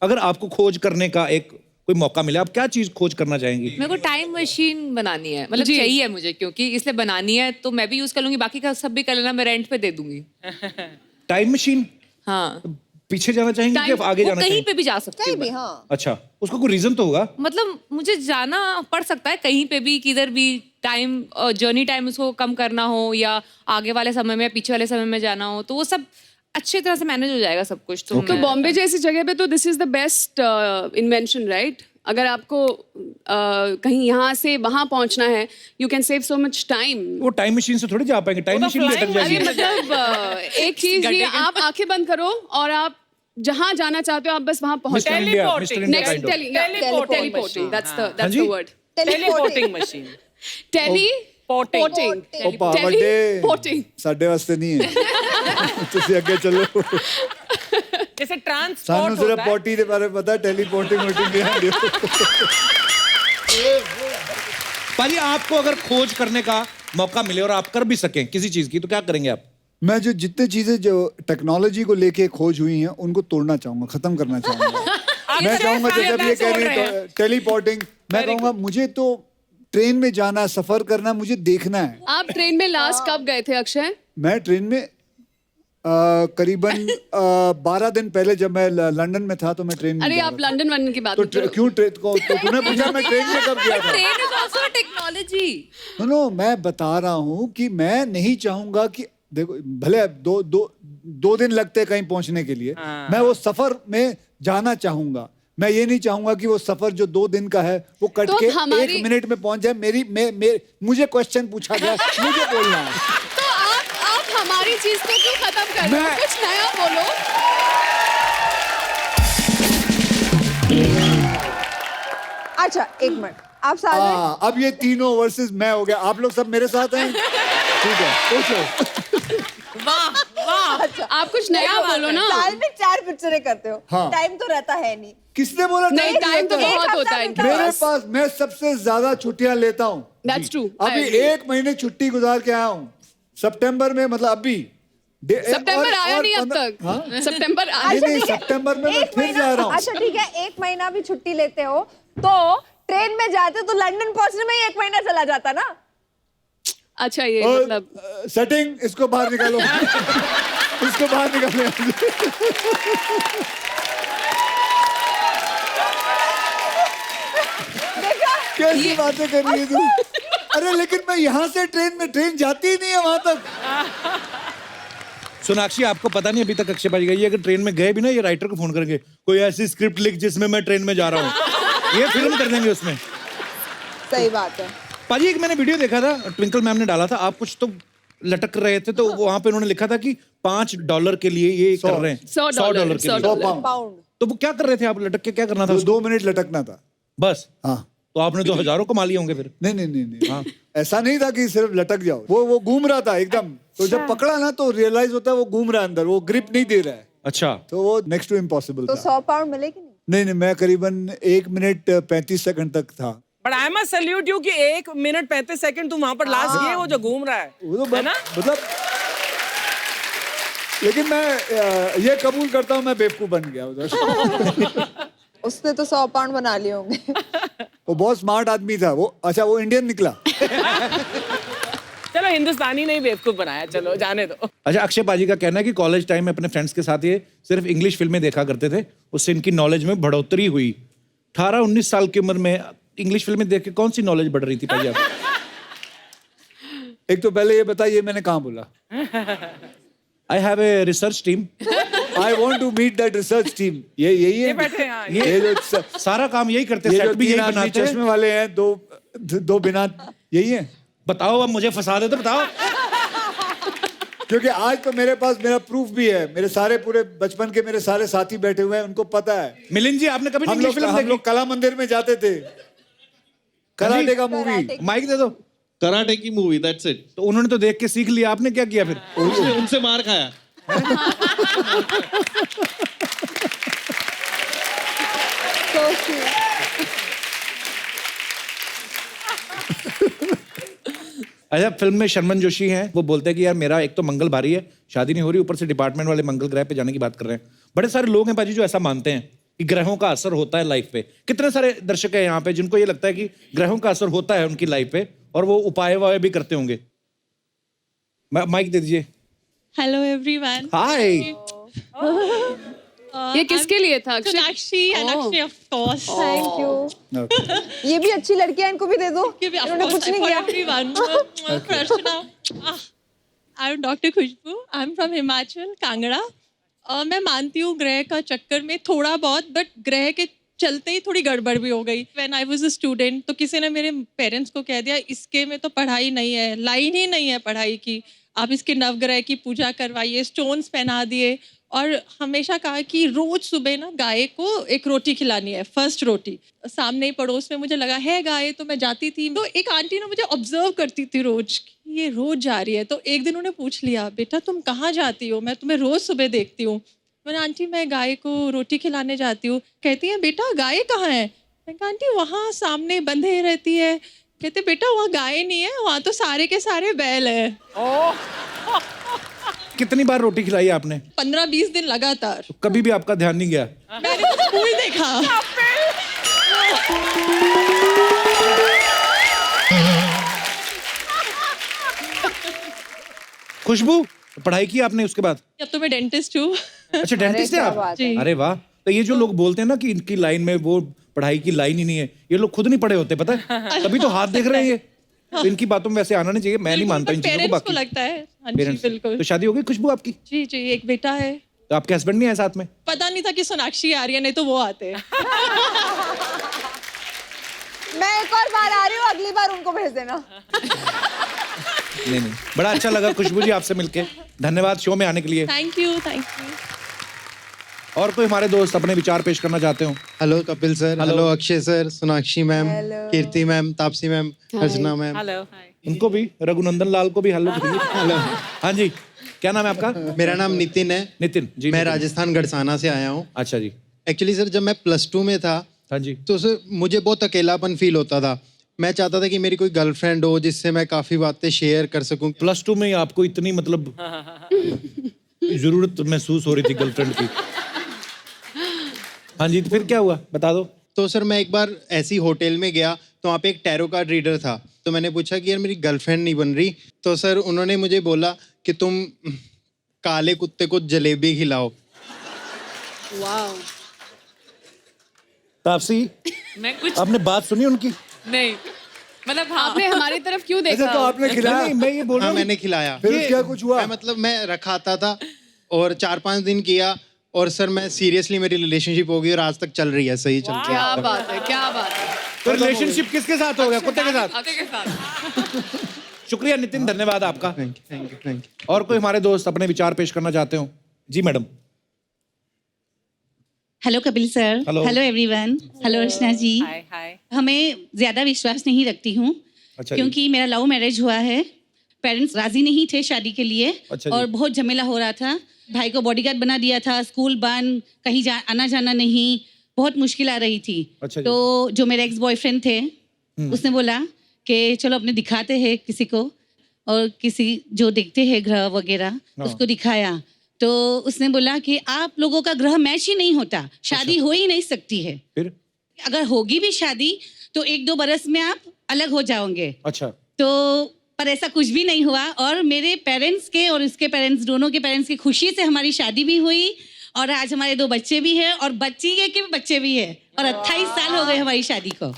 अगर आपको खोज करने का एक कोई मौका मिले, आप क्या चीज खोज करना चाहेंगी? मेरे को टाइम मशीन बनानी है, मतलब चाहिए मुझे, क्योंकि इसलिए बनानी है तो मैं भी यूज कर लूंगी, बाकी का सब भी कर लेना, मैं रेंट पे दे दूंगी। Time machine? हाँ, पीछे जाना चाहेंगी कि आप आगे जाना कहीं चाहेंगी? पे भी जा सकती कहीं हूँ भी, मैं। हाँ। अच्छा, उसका कोई रीजन तो होगा? मतलब मुझे जाना पड़ सकता है कहीं पे भी, किधर भी, टाइम जर्नी टाइम उसको कम करना हो या आगे वाले समय में पीछे वाले समय में जाना हो, तो वो सब अच्छी तरह से मैनेज हो जाएगा सब कुछ। तो तो बॉम्बे जैसी जगह पे तो this is the best invention, right? अगर आपको कहीं यहाँ से वहाँ पहुँचना है, you can save so much time. वो टाइम मशीन से थोड़ी जा पाएंगे, टाइम मशीन में अटक अरे जाएगी। मतलब एक चीज ये, आप आंखें बंद करो और आप जहाँ जाना चाहते हो आप बस वहाँ पहुँच mister India, mister India next kind of. Teleporting, that's जी? the word. Teleporting machine. Teleporting. ਉਹ ਵੱਡੇ Teleporting. ਸਾਡੇ ਵਾਸਤੇ ਨਹੀਂ ਹੈ ਤੁਸੀਂ ਅੱਗੇ ਚੱਲੋ जैसे ट्रांसपोर्ट ਸਾਨੂੰ ਸਿਰਫ होता है। ਪੋਟੀ ਦੇ ਬਾਰੇ ਪਤਾ ਟੈਲੀਪੋਰਟਿੰਗ ਨਹੀਂ ਆਉਂਦੀ पाजी, आपको अगर खोज करने का मौका मिले और आप कर भी सकें किसी चीज की, तो क्या करेंगे आप? मैं जो जितने चीजें जो टेक्नोलॉजी को लेके खोज हुई हैं उनको तोड़ना चाहूंगा, खत्म करना चाहूंगा। मैं चाहूंगा जैसे अब ये कह रही है टेलीपोर्टिंग, मैं कहूंगा मुझे तो ट्रेन में जाना, सफर करना, मुझे देखना है। आप ट्रेन में लास्ट कब गए थे अक्षय? मैं ट्रेन में करीबन 12 दिन पहले जब मैं लंदन में था तो मैं ट्रेन में अरे जा आप रहा था। लंदन वंदन की बात तो मत करो। क्यों ट्रेन को तो तूने पूछा मैं ट्रेन में कब गया था? Train is also technology. No, मैं बता रहा हूँ कि मैं नहीं चाहूंगा कि देखो भले अब दो दिन लगते हैं कहीं पहुंचने के लिए, मैं वो सफर में जाना चाहूंगा। मैं ये नहीं चाहूंगा कि वो सफर जो 2 दिन का है वो कट तो के हमारी- 1 मिनट में पहुंच जाए। मुझे क्वेश्चन पूछा गया, मुझे बोलना है। तो आप हमारी चीज को क्यों खत्म कर रहे हो? मैं- कुछ नया बोलो। अच्छा, एक मिनट, आप साथ में हाँ, अब ये तीनों वर्सेस मैं हो गया। आप लोग सब मेरे साथ हैं? ठीक है, पूछो। वाह वाह। आप कुछ नया बोलो ना। साल में 4 पिक्चरें करते हो, हाँ। टाइम तो रहता है नहीं। किसने बोला नहीं, टाइम तो रहता है? बहुत होता है एक इनके मेरे पास। पास मैं सबसे ज्यादा छुट्टियां लेता हूँ। That's true. अभी I agree. 1 महीने छुट्टी गुजार के आया हूँ सितंबर में, मतलब अभी सितंबर आया नहीं अब तक। हाँ? सितंबर आया नहीं, नहीं। नहीं, सितंबर में मैं एक फिर महीना, जा रहा हूँ। अच्छा ठीक है, 1 महीना भी छुट्टी लेते हो तो ट्रेन में जाते तो लंदन पहुंचने में ही 1 महीना चला जाता ना। अच्छा ये और, मतलब सेटिंग, इसको बाहर निकालो। इसको बाहर निकालो। कैसी बातें कर रही है तू? अरे लेकिन मैं यहाँ से ट्रेन जाती ही नहीं है वहां तक। सोनाक्षी, आपको पता नहीं अभी तक अक्षय पाजी गई, अगर ट्रेन में गए भी ना, ये राइटर को फोन करेंगे, कोई ऐसी स्क्रिप्ट लिख जिसमें मैं ट्रेन में जा रहा हूँ, ये फिल्म कर देंगे उसमें। सही बात है। पाजी, एक मैंने वीडियो देखा था, ट्विंकल मैम ने डाला था, आप कुछ तो लटक रहे थे, तो वहां पे उन्होंने लिखा था कि $5 के लिए ये कर रहे हैं। $100 के लिए। 100 पाउंड। पाउंड। तो वो क्या कर रहे थे आप, लटक के क्या करना था तो उसको? 2 मिनट लटकना था बस। हाँ। तो आपने तो हजारों कमा लिए होंगे फिर। नहीं। हाँ। ऐसा नहीं था कि सिर्फ लटक जाओ, वो घूम रहा था एकदम। तो जब पकड़ा ना तो रियलाइज होता है वो घूम रहा है अंदर, वो ग्रिप नहीं दे रहा है। अच्छा, तो वो नेक्स्ट टू इम्पॉसिबल तो था। 100 पाउंड मिलेगी नहीं? नहीं, मैं करीबन 1 मिनट 35 सेकंड तक था। But I must salute you कि 1 मिनट 35 सेकंड तुम वहां पर लास्ट किए, वो जो घूम रहा है वो तो है ना। मतलब लेकिन मैं ये कबूल करता हूँ मैं बेवकूफ बन गया उधर। उसने तो 100 पाउंड बना लिए होंगे। वो बहुत स्मार्ट आदमी था वो। अच्छा, वो इंडियन निकला। चलो हिंदुस्तानी नहीं बेवकूफ बनाया, चलो जाने दो। अच्छा, अक्षय पाजी का कहना है कि कॉलेज टाइम में अपने फ्रेंड्स के साथ ये सिर्फ इंग्लिश फिल्में देखा करते थे, उससे इनकी नॉलेज में बढ़ोतरी हुई। 18-19 साल की उम्र में इंग्लिश फिल्में देख के कौन सी नॉलेज बढ़ रही थी पाजी आप? एक तो पहले ये बताइए मैंने कहाँ बोला? I have a research team. I want to meet that research team. यही है। बैठे हैं, हाँ, ये जो सारा काम यही करते हैं, ये जो सेट भी 3 यही आदमी बनाते हैं। चश्मे वाले हैं, दो बिना, यही है। बताओ, अब मुझे फंसा दे तो बताओ। क्योंकि आज तो मेरे पास मेरा प्रूफ भी है। मेरे सारे पूरे बचपन के मेरे सारे साथी बैठे हुए हैं, उनको पता है। मिलिंद जी, आपने कभी इंग्लिश फिल्म हम देखी? लोग कला मंदिर में जाते थे, कराटे का मूवी। माइक दे दो। कराटे की मूवी, दैट्स इट। तो उन्होंने तो देख के सीख लिया, आपने क्या किया फिर? उनसे मार खाया। अच्छा, फिल्म में शर्मन जोशी हैं, वो बोलते हैं कि यार मेरा एक तो मंगल भारी है, शादी नहीं हो रही, ऊपर से डिपार्टमेंट वाले मंगल ग्रह पे जाने की बात कर रहे हैं। बड़े सारे लोग हैं पाजी जो ऐसा मानते हैं कि ग्रहों का असर होता है लाइफ पे? कितने सारे दर्शक हैं यहाँ पे जिनको ये लगता है कि ग्रहों का असर होता है उनकी लाइफ पे और वो उपाय वाय भी करते होंगे? माइक दे दीजिए। Hello everyone. हाय। ये किसके लिए था Akshay? Sonakshi and Akshay of course. Thank you. ये भी अच्छी लड़की है, इनको भी दे दो। इन्होंने कुछ नहीं किया। एवरीवन। प्रश्न। I am doctor Khushbu. I am from Himachal, Kangra. मैं मानती हूँ ग्रह का चक्कर में थोड़ा बहुत, बट ग्रह के चलते ही थोड़ी गड़बड़ भी हो गई। When I was a student तो किसी ने मेरे पेरेंट्स को कह दिया इसके में तो पढ़ाई नहीं है, लाइन ही नहीं है पढ़ाई की, आप इसके नवग्रह की पूजा करवाइए, स्टोन्स पहना दिए और हमेशा कहा कि रोज सुबह ना गाय को एक रोटी खिलानी है, फर्स्ट रोटी। सामने ही पड़ोस में मुझे लगा है गाय, तो मैं जाती थी, तो एक आंटी ने मुझे ऑब्जर्व करती थी रोज, ये रोज जा रही है। तो एक दिन उन्हें पूछ लिया, बेटा तुम कहाँ जाती हो, मैं तुम्हें रोज सुबह देखती हूँ। मैंने, आंटी मैं गाय को रोटी खिलाने जाती हूँ। कहती है बेटा गाय कहाँ है? मैं कहा आंटी वहाँ सामने बंधे रहती है। कहते बेटा वहाँ गाय नहीं है, वहाँ तो सारे के सारे बैल है। कितनी बार रोटी खिलाई आपने? 15-20 दिन लगातार। तो कभी भी आपका ध्यान नहीं गया? मैंने तो स्कूल देखा। खुशबू, पढ़ाई की आपने उसके बाद? अब तो मैं डेंटिस्ट हूँ। अच्छा, डेंटिस्ट है आप? जी। अरे वाह। तो ये जो लोग बोलते हैं ना कि इनकी लाइन में वो पढ़ाई की लाइन ही नहीं है, ये लोग खुद नहीं पढ़े होते, पता है? तभी तो हाथ देख रहे हैं ये। तो इनकी बातों में वैसे आना नहीं चाहिए, मैं नहीं मानता इन चीजों को। पेरेंट्स को बाकी लगता है। हाँ जी, पेरेंट्स। बिल्कुल। तो शादी हो गई खुशबू आपकी? जी जी, एक बेटा है। तो आपके हस्बैंड नहीं है साथ में? पता नहीं था कि सोनाक्षी आ रही है, नहीं तो वो आते। मैं एक और बार आ रही हूँ, अगली बार उनको भेज देना। नहीं, बड़ा अच्छा लगा खुशबू जी आपसे मिलके। धन्यवाद शो में आने के लिए। Thank you, thank you. और कोई हमारे दोस्त अपने विचार पेश करना चाहते हो? Hello Kapil sir, hello Akshay sir, Sonakshi ma'am, Kirti ma'am, Taapsee ma'am, Archana ma'am. Hello. उनको भी, रघुनंदन लाल को भी हेलो करिए। हेलो। हाँ जी, क्या नाम है आपका? मेरा नाम नितिन है। नितिन जी। मैं नितिन। राजस्थान गढ़साना से आया हूँ। अच्छा जी। एक्चुअली सर जब मैं +2 में था हाँ जी। तो सर मुझे बहुत अकेलापन फील होता था। मैं चाहता था कि मेरी कोई गर्लफ्रेंड हो जिससे मैं काफी बातें शेयर कर सकूं। +2 में आपको इतनी मतलब जरूरत महसूस हो रही थी गर्लफ्रेंड की? हाँ जी, तो फिर क्या हुआ बता दो। तो सर मैं एक बार ऐसी होटल में गया तो वहाँ पे एक टैरो कार्ड रीडर था। तो मैंने पूछा कि यार मेरी गर्लफ्रेंड नहीं बन रही। तो सर उन्होंने मुझे बोला कि तुम काले कुत्ते को जलेबी खिलाओ। वाह। तापसी, मैं कुछ आपने बात सुनी उनकी? नहीं, मतलब हाँ। आपने हमारी तरफ क्यों अच्छा, देखा? तो आपने खिलाया? नहीं, मैं ये बोल रहा हाँ हूँ मैंने खिलाया। फिर क्या कुछ हुआ? मैं मतलब मैं रखाता था और 4-5 दिन किया और सर मैं सीरियसली मेरी रिलेशनशिप हो गई और आज तक चल रही है, सही चल रही है। क्या बात है, क्या बात है। तो रिलेशनशिप किसके साथ हो गया? कुत्ते के साथ? आपके के साथ। शुक्रिया नितिन, धन्यवाद आपका। Thank you, thank you, thank you. और कोई हमारे दोस्त अपने विचार पेश करना चाहते हो? जी madam. Hello Kapil sir. Hello. Hello everyone. Hello Archana ji. Hi hi. हमें ज्यादा विश्वास नहीं रखती हूँ अच्छा जी। क्योंकि मेरा लव मैरिज हुआ है। पेरेंट्स राजी नहीं थे शादी के लिए अच्छा जी। और बहुत झमेला हो रहा था। भाई को बॉडीगार्ड बना दिया था, स्कूल बंद, कहीं आना जाना नहीं, बहुत मुश्किल आ रही थी। अच्छा जी। तो जो मेरे एक्स बॉयफ्रेंड थे उसने बोला कि चलो अपने दिखाते हैं किसी को, और किसी जो देखते हैं ग्रह वगैरह उसको दिखाया। तो उसने बोला कि आप लोगों का ग्रह मैच ही नहीं होता, शादी हो ही नहीं सकती है। फिर? अगर होगी भी शादी तो 1-2 बरस में आप अलग हो जाओगे। अच्छा। तो पर ऐसा कुछ भी नहीं हुआ और मेरे पेरेंट्स के और इसके पेरेंट्स, दोनों के पेरेंट्स की खुशी से हमारी शादी भी हुई और आज हमारे 2 बच्चे भी हैं और बच्ची के बच्चे भी हैं और 28 साल हो गए हमारी शादी को।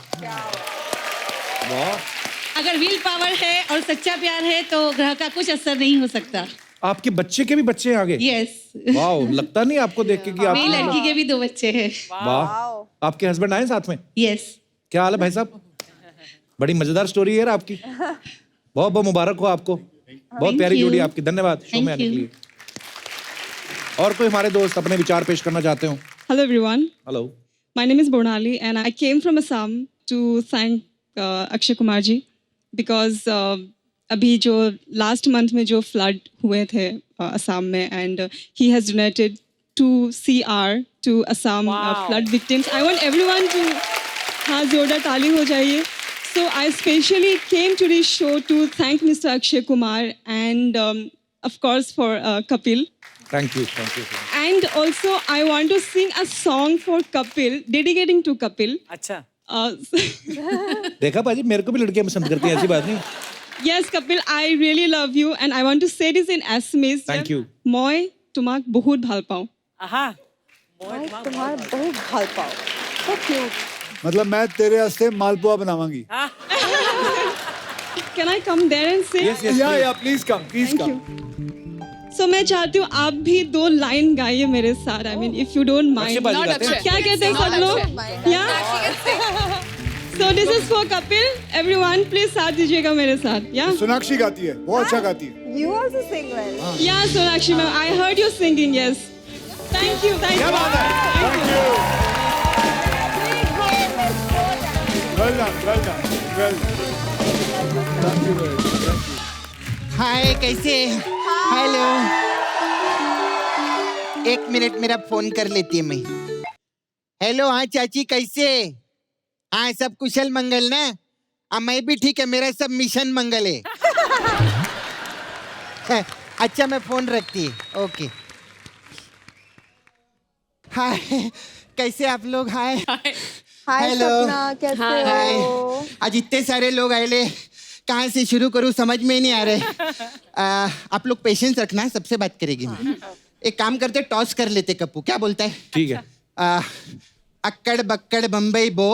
अगर विल पावर है और सच्चा प्यार है तो ग्रह का कुछ असर नहीं हो सकता। आपके बच्चे के भी बच्चे हैं आगे? यस। वाह, लगता नहीं आपको देख के कि आप। मेरी लड़की के भी 2 बच्चे हैं। वाह। आपके हस्बैंड आए साथ में? यस। क्या हाल है भाई साहब? बड़ी मजेदार स्टोरी है यार आपकी। बहुत बहुत मुबारक हो आपको, बहुत प्यारी जोड़ी आपकी। धन्यवाद शो में आने के लिए। और कोई हमारे दोस्त अपने विचार पेश करना चाहते हो? Hello everyone. Hello. My name is Bonali and I came from Assam to thank Akshay Kumar ji because अभी जो last month में जो flood हुए थे असम में and he has donated 2 CR to Assam flood victims. I want everyone to हाँ जोरदार ताली हो जाइए. So I specially came to this show to thank Mr. Akshay Kumar and of course, for Kapil. Thank you thank you And also, I want to sing a song for Kapil, dedicating to Kapil. अच्छा देखा पाजी मेरे को भी लड़कियां पसंद करती हैं ऐसी बात नहीं Yes, Kapil, I really love you, and I want to say this in Assamese. Thank you. মই তোমাক বহুত ভাল পাওঁ। हाँ तुम्हारा बहुत भाल पाओ so cute मतलब मैं तेरे वास्ते मालपुआ बनावांगी Can I come there and say? या please come Thank you. So मैं चाहती हूँ आप भी 2 लाइन गाइए मेरे साथ। I mean, if you don't Akshay mind. पाजी Not गाते हैं Akshay. क्या कहते हैं सब लोग? Yeah. So this is for Kapil. Everyone, please साथ दीजिएगा मेरे साथ. Yeah. सोनाक्षी गाती है बहुत अच्छा गाती है you also sing well Yeah, Sonakshi ma'am, I heard you singing. Yes. Thank you. Thank you. Thank you well done well thank you hi कैसे हेलो 1 मिनट मेरा फोन कर लेती है मैं हेलो हाँ चाची कैसे हाँ सब कुशल मंगल ना हाँ मैं भी ठीक है मेरा सब मिशन मंगल है अच्छा मैं फोन रखती है ओके हाय कैसे आप लोग हाय हाय हेलो। सपना कैसे हाय हो आज इतने सारे लोग आए कहाँ से शुरू करूँ समझ में ही नहीं आ रहे आप लोग पेशेंस रखना सबसे बात करेगी मैं एक काम करते टॉस कर लेते कप्पू क्या बोलता है ठीक है अक्कड़ बक्कड़ बम्बई बो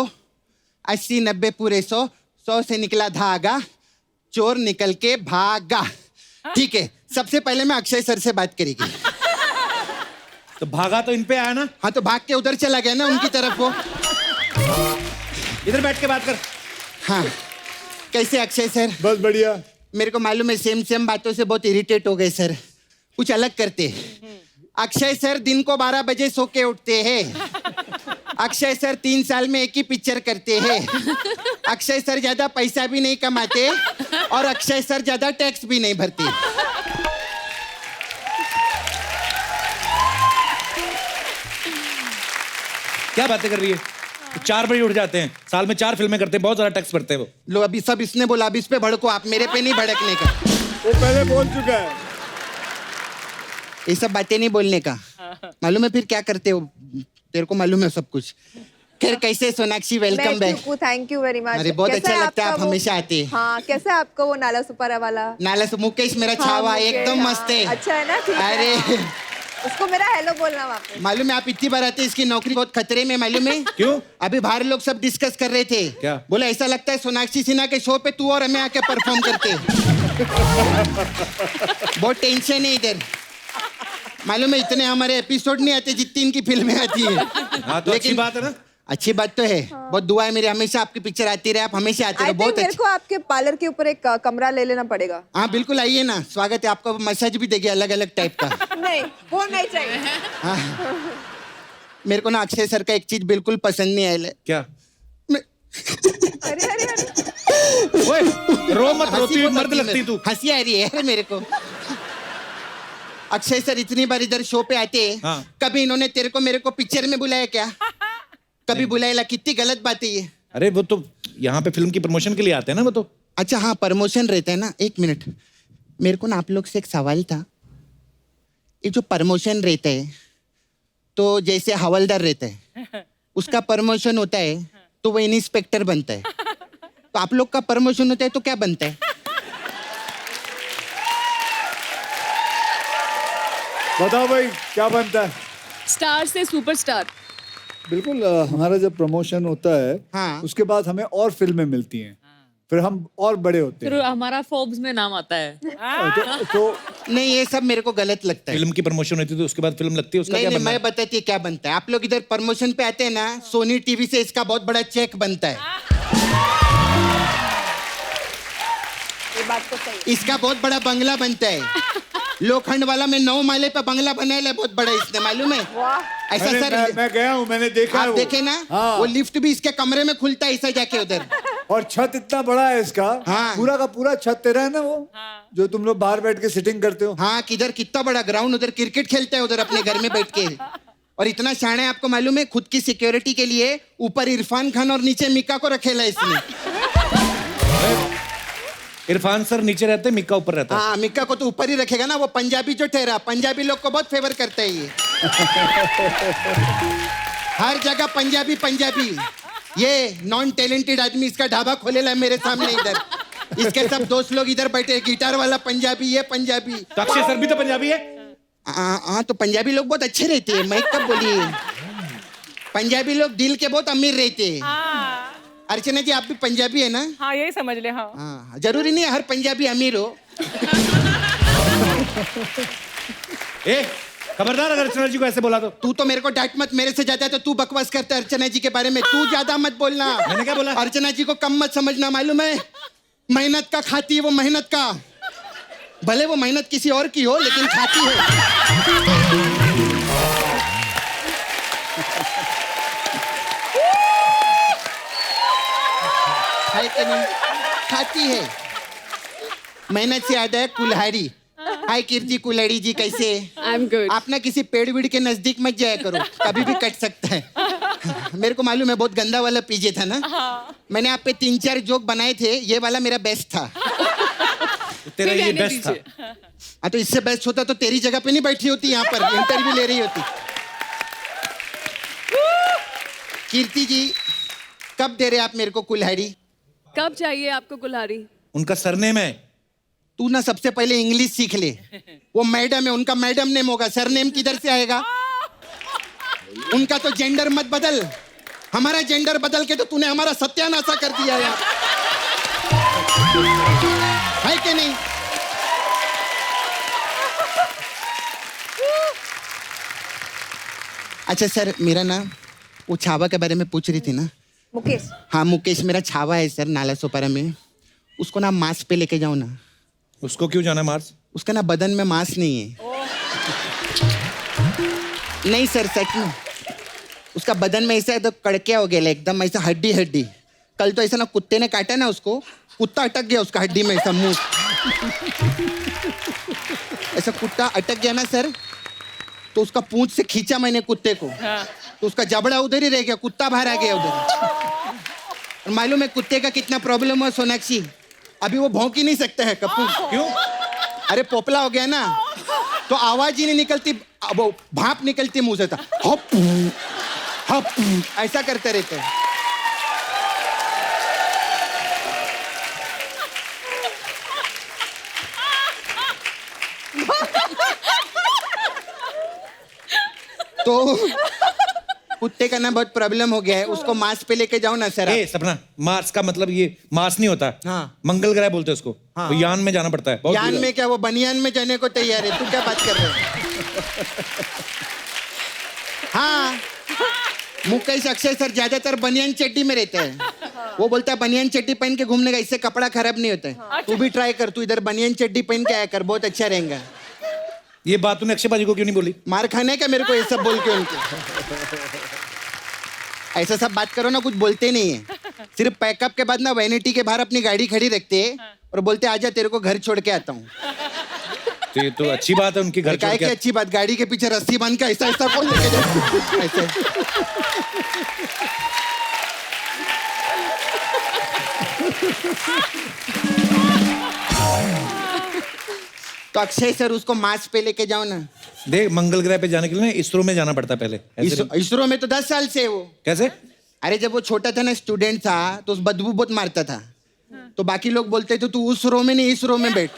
80-90 पूरे 100 से निकला धागा चोर निकल के भागा ठीक है सबसे पहले मैं अक्षय सर से बात करेगी तो भागा तो इन पे आया ना हाँ तो भाग के उधर चला गया ना उनकी तरफ वो इधर बैठ के बात कर हाँ कैसे अक्षय सर बस बढ़िया मेरे को मालूम है सेम बातों से बहुत इरिटेट हो गए सर कुछ अलग करते अक्षय सर दिन को 12 बजे सो के उठते हैं अक्षय सर 3 साल में एक ही पिक्चर करते हैं अक्षय सर ज्यादा पैसा भी नहीं कमाते और अक्षय सर ज्यादा टैक्स भी नहीं भरते क्या बातें कर रही है 4 बजे उठ जाते हैं साल में 4 फिल्में करते हैं बहुत ज्यादा टैक्स भरते हैं वो लो अभी सब इसने बोला अब इस पे भड़को आप मेरे पे नहीं भड़कने का वो पहले बोल चुका है ये सब बातें नहीं बोलने का मालूम है फिर क्या करते हो तेरे को मालूम है सब कुछ खैर कैसे Sonakshi welcome back thank you very much अरे बहुत अच्छा लगता है आप हमेशा आते हैं हाँ कैसा है आपका वो नाला सुपारा वाला नाला से मुकेश मेरा छावा मुकेश, एकदम हाँ, मस्त है अच्छा है ना ठीक है अरे उसको मेरा हेलो बोलना वापस मालूम है आप इतनी बार आते हैं इसकी नौकरी बहुत खतरे में मालूम है क्यों अभी बाहर लोग सब डिस्कस कर रहे थे क्या? बोला ऐसा लगता है सोनाक्षी सिन्हा के शो पे तू और हमें आके परफॉर्म करते बहुत टेंशन है इधर मालूम है इतने हमारे एपिसोड नहीं आते जितनी इनकी फिल्में आती है हाँ तो अच्छी बात है ना अच्छी बात तो है बहुत दुआ है मेरी हमेशा आपकी पिक्चर आती रहे आप हमेशा आते आई रहे थिंक बहुत मेरे अच्छी को आपके पार्लर के ऊपर एक कमरा ले लेना पड़ेगा हाँ बिल्कुल आइए ना स्वागत है आपको मसाज भी देगी अलग अलग टाइप का नहीं वो नहीं चाहिए हाँ मेरे को ना अक्षय सर का एक चीज बिल्कुल पसंद नहीं आया क्या अरे अरे अरे ओए रो मत रोती हुई मर्द लगती तू हंसी आ रही है मेरे को अक्षय सर इतनी बार इधर शो पे आते हैं हाँ। कभी इन्होंने तेरे को मेरे को पिक्चर में बुलाया क्या कभी बुलाया कितनी गलत बात है ये अरे वो तो यहाँ पे फिल्म की प्रमोशन के लिए आते हैं ना वो तो अच्छा हाँ प्रमोशन रहता है ना 1 मिनट मेरे को ना आप लोग से एक सवाल था ये जो प्रमोशन रहता है तो जैसे हवलदार रहता है उसका प्रमोशन होता है तो वो इंस्पेक्टर बनता है तो आप लोग का प्रमोशन होता है तो क्या बनता है बताओ भाई क्या बनता है स्टार से सुपरस्टार बिल्कुल हमारा जब प्रमोशन होता है हाँ। उसके बाद हमें और फिल्में मिलती हैं फिर हम और बड़े होते फिर हैं हमारा फोर्ब्स में नाम आता है तो नहीं ये सब मेरे को गलत लगता है फिल्म की प्रमोशन होती है तो उसके बाद फिल्म लगती है उसका नहीं क्या नहीं बनना मैं है? बताती है क्या बनता है आप लोग इधर प्रमोशन पे आते हैं ना सोनी टीवी से इसका बहुत बड़ा चेक बनता है ये बात तो सही है। इसका बहुत बड़ा बंगला बनता है लोखंड वाला में 9 माले पे बंगला बनाया है बहुत बड़ा इसने मालूम है वाह ऐसा सर मैं गया हूँ मैंने देखा है आप वो। देखे ना हाँ। वो लिफ्ट भी इसके कमरे में खुलता है ऐसा जाके उधर और छत इतना बड़ा है इसका हाँ। पूरा का पूरा छत तेरा है ना वो जो तुम लोग बाहर बैठ के सिटिंग करते हो हाँ किधर कितना बड़ा ग्राउंड उधर क्रिकेट खेलता है उधर अपने घर में बैठ के और इतना शाना है आपको मालूम है खुद की सिक्योरिटी के लिए ऊपर इरफान खान और नीचे मिका को रखेला इसने इरफान सर नीचे रहते हैं, मिक्का ऊपर रहता है। हाँ, मिक्का को तो ऊपर ही रखेगा ना, वो पंजाबी जो ठहरा, पंजाबी लोग को बहुत फेवर करता है ये। हर जगह पंजाबी पंजाबी। ये नॉन टैलेंटेड आदमी इसका ढाबा खोलेला है मेरे सामने इधर। इसके सब दोस्त लोग इधर बैठे, गिटार वाला पंजाबी, ये पंजाबी। तो अक्षय सर भी तो पंजाबी है। हाँ, तो पंजाबी लोग बहुत अच्छे रहते हैं, मैं कब बोली। पंजाबी लोग दिल के बहुत अमीर रहते हैं। अर्चना जी आप भी पंजाबी है ना? हाँ यही समझ ले। हाँ हाँ, जरूरी नहीं है हर पंजाबी अमीर हो। ए खबरदार अगर अर्चना जी को ऐसे बोला तो। तू तो मेरे को डांट मत, मेरे से ज्यादा तो तू बकवास करता है अर्चना जी के बारे में। तू ज्यादा मत बोलना। मैंने क्या बोला? अर्चना जी को कम मत समझना, मालूम है मेहनत का खाती है वो, मेहनत का। भले वो मेहनत किसी और की हो लेकिन खाती है। है कि नहीं? खाती है। मेहनत से याद है कुल्हाड़ी। हाय कीर्ति कुल्हाड़ी जी, कैसे? I am good. आप ना किसी पेड़ वेड़ के नजदीक मत जाया करो, कभी भी कट सकता है। मेरे को मालूम है बहुत गंदा वाला पीजे था ना। मैंने आप पे 3-4 जोक बनाए थे, ये वाला मेरा बेस्ट था। तेरा ये बेस्ट था। हाँ, तो इससे बेस्ट होता तो तेरी जगह पे नहीं बैठी होती, यहाँ पर इंटरव्यू ले रही होती। कीर्ति जी कब दे रहे आप मेरे को कुल्हाड़ी? कब चाहिए आपको कुल्हाड़ी? उनका सरनेम है। तू ना सबसे पहले इंग्लिश सीख ले। वो मैडम है, उनका मैडम नेम होगा, सरनेम किधर से आएगा? उनका तो जेंडर मत बदल, हमारा जेंडर बदल के तो तूने हमारा सत्यानाशा कर दिया यार। है कि नहीं? अच्छा सर, मेरा ना वो छावा के बारे में पूछ रही थी ना। मुकेश। हाँ मुकेश मेरा छावा है सर, नाला सोपारा में। उसको ना मांस पे लेके जाओ ना। उसको क्यों जाना मार्स? उसका ना बदन में मांस नहीं है। नहीं सर, सच में उसका बदन में ऐसा तो कड़किया हो गया एकदम, ऐसा हड्डी हड्डी। कल तो ऐसा ना कुत्ते ने काटा ना उसको, कुत्ता अटक गया उसका हड्डी में, ऐसा मुंह ऐसा कुत्ता अटक गया ना सर, तो उसका पूंछ से खींचा मैंने कुत्ते को, तो उसका जबड़ा उधर ही रह गया, कुत्ता बाहर आ गया उधर। और मालूम है कुत्ते का कितना प्रॉब्लम है सोनाक्षी? अभी वो भौंक ही नहीं सकता है कपूर। क्यों? अरे पोपला हो गया ना, तो आवाज ही नहीं निकलती, वो भाप निकलती मुंह से, हप हप ऐसा करते रहते हैं। तो कुत्ते का ना बहुत प्रॉब्लम हो गया है, उसको मांस पे लेके जाओ ना सर। ए सपना, मार्स का मतलब ये मार्स नहीं होता। हाँ। मंगल ग्रह बोलते हैं उसको। हाँ। तो यान में जाना पड़ता है। बहुत यान दूर है। में क्या, वो बनियान में जाने को तैयार है, तू क्या बात कर रहे है? हाँ, मुकेश अक्षय सर ज्यादातर बनियान चड्डी में रहते हैं। वो बोलता है बनियान चड्डी पहन के घूमने का, इससे कपड़ा खराब नहीं होता है। तू भी ट्राई कर, तू इधर बनियान चड्डी पहन के आया कर, बहुत अच्छा रहेगा। ये बात तूने अक्षय बाजी को क्यों नहीं बोली? मार खाने का मेरे को ये सब बोल के उनके। ऐसा सब बात करो ना, कुछ बोलते नहीं है। सिर्फ पैकअप के बाद ना वैनिटी के बाहर अपनी गाड़ी खड़ी रखते हैं और बोलते आजा तेरे को घर छोड़ के आता हूँ। तो ये तो अच्छी बात है उनकी घर छोड़ काय की के। अच्छी बात, गाड़ी के पीछे रस्सी बांध के ऐसा ऐसा कौन लेके जाए? ऐसे तो अक्षय सर उसको मार्स पे लेके जाओ ना। देख मंगल ग्रह पे जाने के लिए ना इसरो में जाना पड़ता है पहले। ऐसे इसरो में तो 10 साल से है वो। कैसे? अरे जब वो छोटा था ना, स्टूडेंट था, तो उस बदबू बहुत मारता था, तो बाकी लोग बोलते थे तू उस रो में नहीं इस रो में बैठ।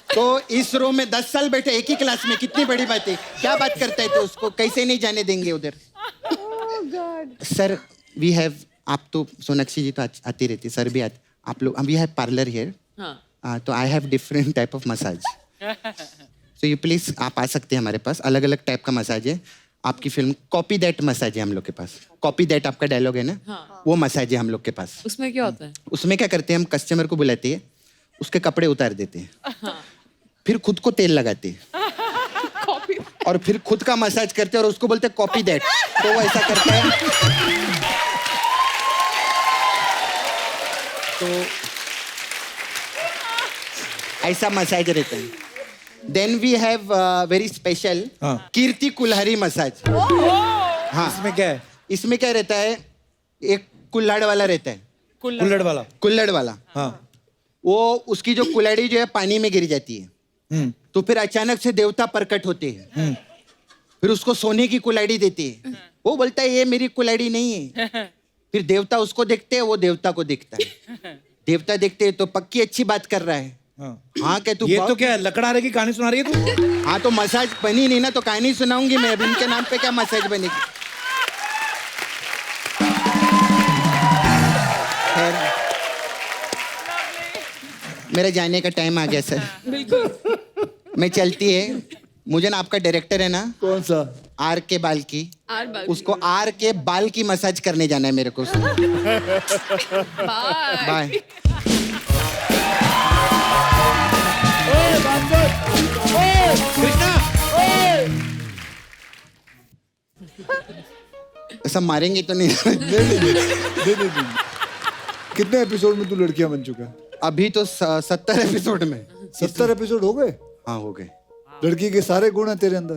तो इस रो में 10 साल बैठे एक ही क्लास में, कितनी बड़ी बात है। क्या बात करता है तो उसको कैसे नहीं जाने देंगे उधर। सर वी हैव, आप तो सोनाक्षी जी तो आती रहती, सर भी आते, आप लोग, वी हैव पार्लर हियर, तो I have different type of massage, so you please आप आ सकते हैं हमारे पास। अलग अलग टाइप का मसाज है। आपकी फिल्म कॉपी दैट मसाज है हम लोग के पास। कॉपी दैट आपका डायलॉग है ना, वो मसाज है हम लोग के पास। उसमें क्या होता है? उसमें क्या करते हैं, हम कस्टमर को बुलाते हैं, उसके कपड़े उतार देते हैं, फिर खुद को तेल लगाते हैं और फिर खुद का मसाज करते हैं और उसको बोलते हैं कॉपी दैट। तो वो ऐसा करता है, तो ऐसा मसाज रहता है। Then we have very special हाँ। कीर्ति कुल्हारी मसाज। हाँ, इसमें क्या है? इसमें क्या रहता है, एक कुल्हाड़ वाला रहता है, कुल्हड़ वाला। कुल्हड़ वाला। हाँ। वो उसकी जो कुल्हाड़ी जो है पानी में गिर जाती है, तो फिर अचानक से देवता प्रकट होते हैं, फिर उसको सोने की कुल्हाड़ी देते हैं। वो बोलता है ये मेरी कुल्हाड़ी नहीं है। फिर देवता उसको देखते हैं, वो देवता को देखता है। देवता देखते हैं तो पक्की अच्छी बात कर रहा है। हाँ क्या तू ये तो क्या है, लकड़हारे की कहानी सुना रही है तू? हाँ तो मसाज बनी नहीं ना, तो कहानी सुनाऊंगी मैं। अभी इनके नाम पे क्या मसाज बनेगी? खैर, मेरे जाने का टाइम आ गया सर। बिल्कुल। मैं चलती है। मुझे ना आपका डायरेक्टर है ना, कौन सा? आर के बाल की, आर बाल उसको आर के बाल की मसाज करने जाना है मेरे को। बाय। ऐसा मारेंगे तो नहीं? नहीं। कितने एपिसोड में तू लड़कियां बन चुका है? अभी तो 70 एपिसोड में। 70 एपिसोड हो गए? हाँ हो गए। लड़की के सारे गुण हैं तेरे अंदर।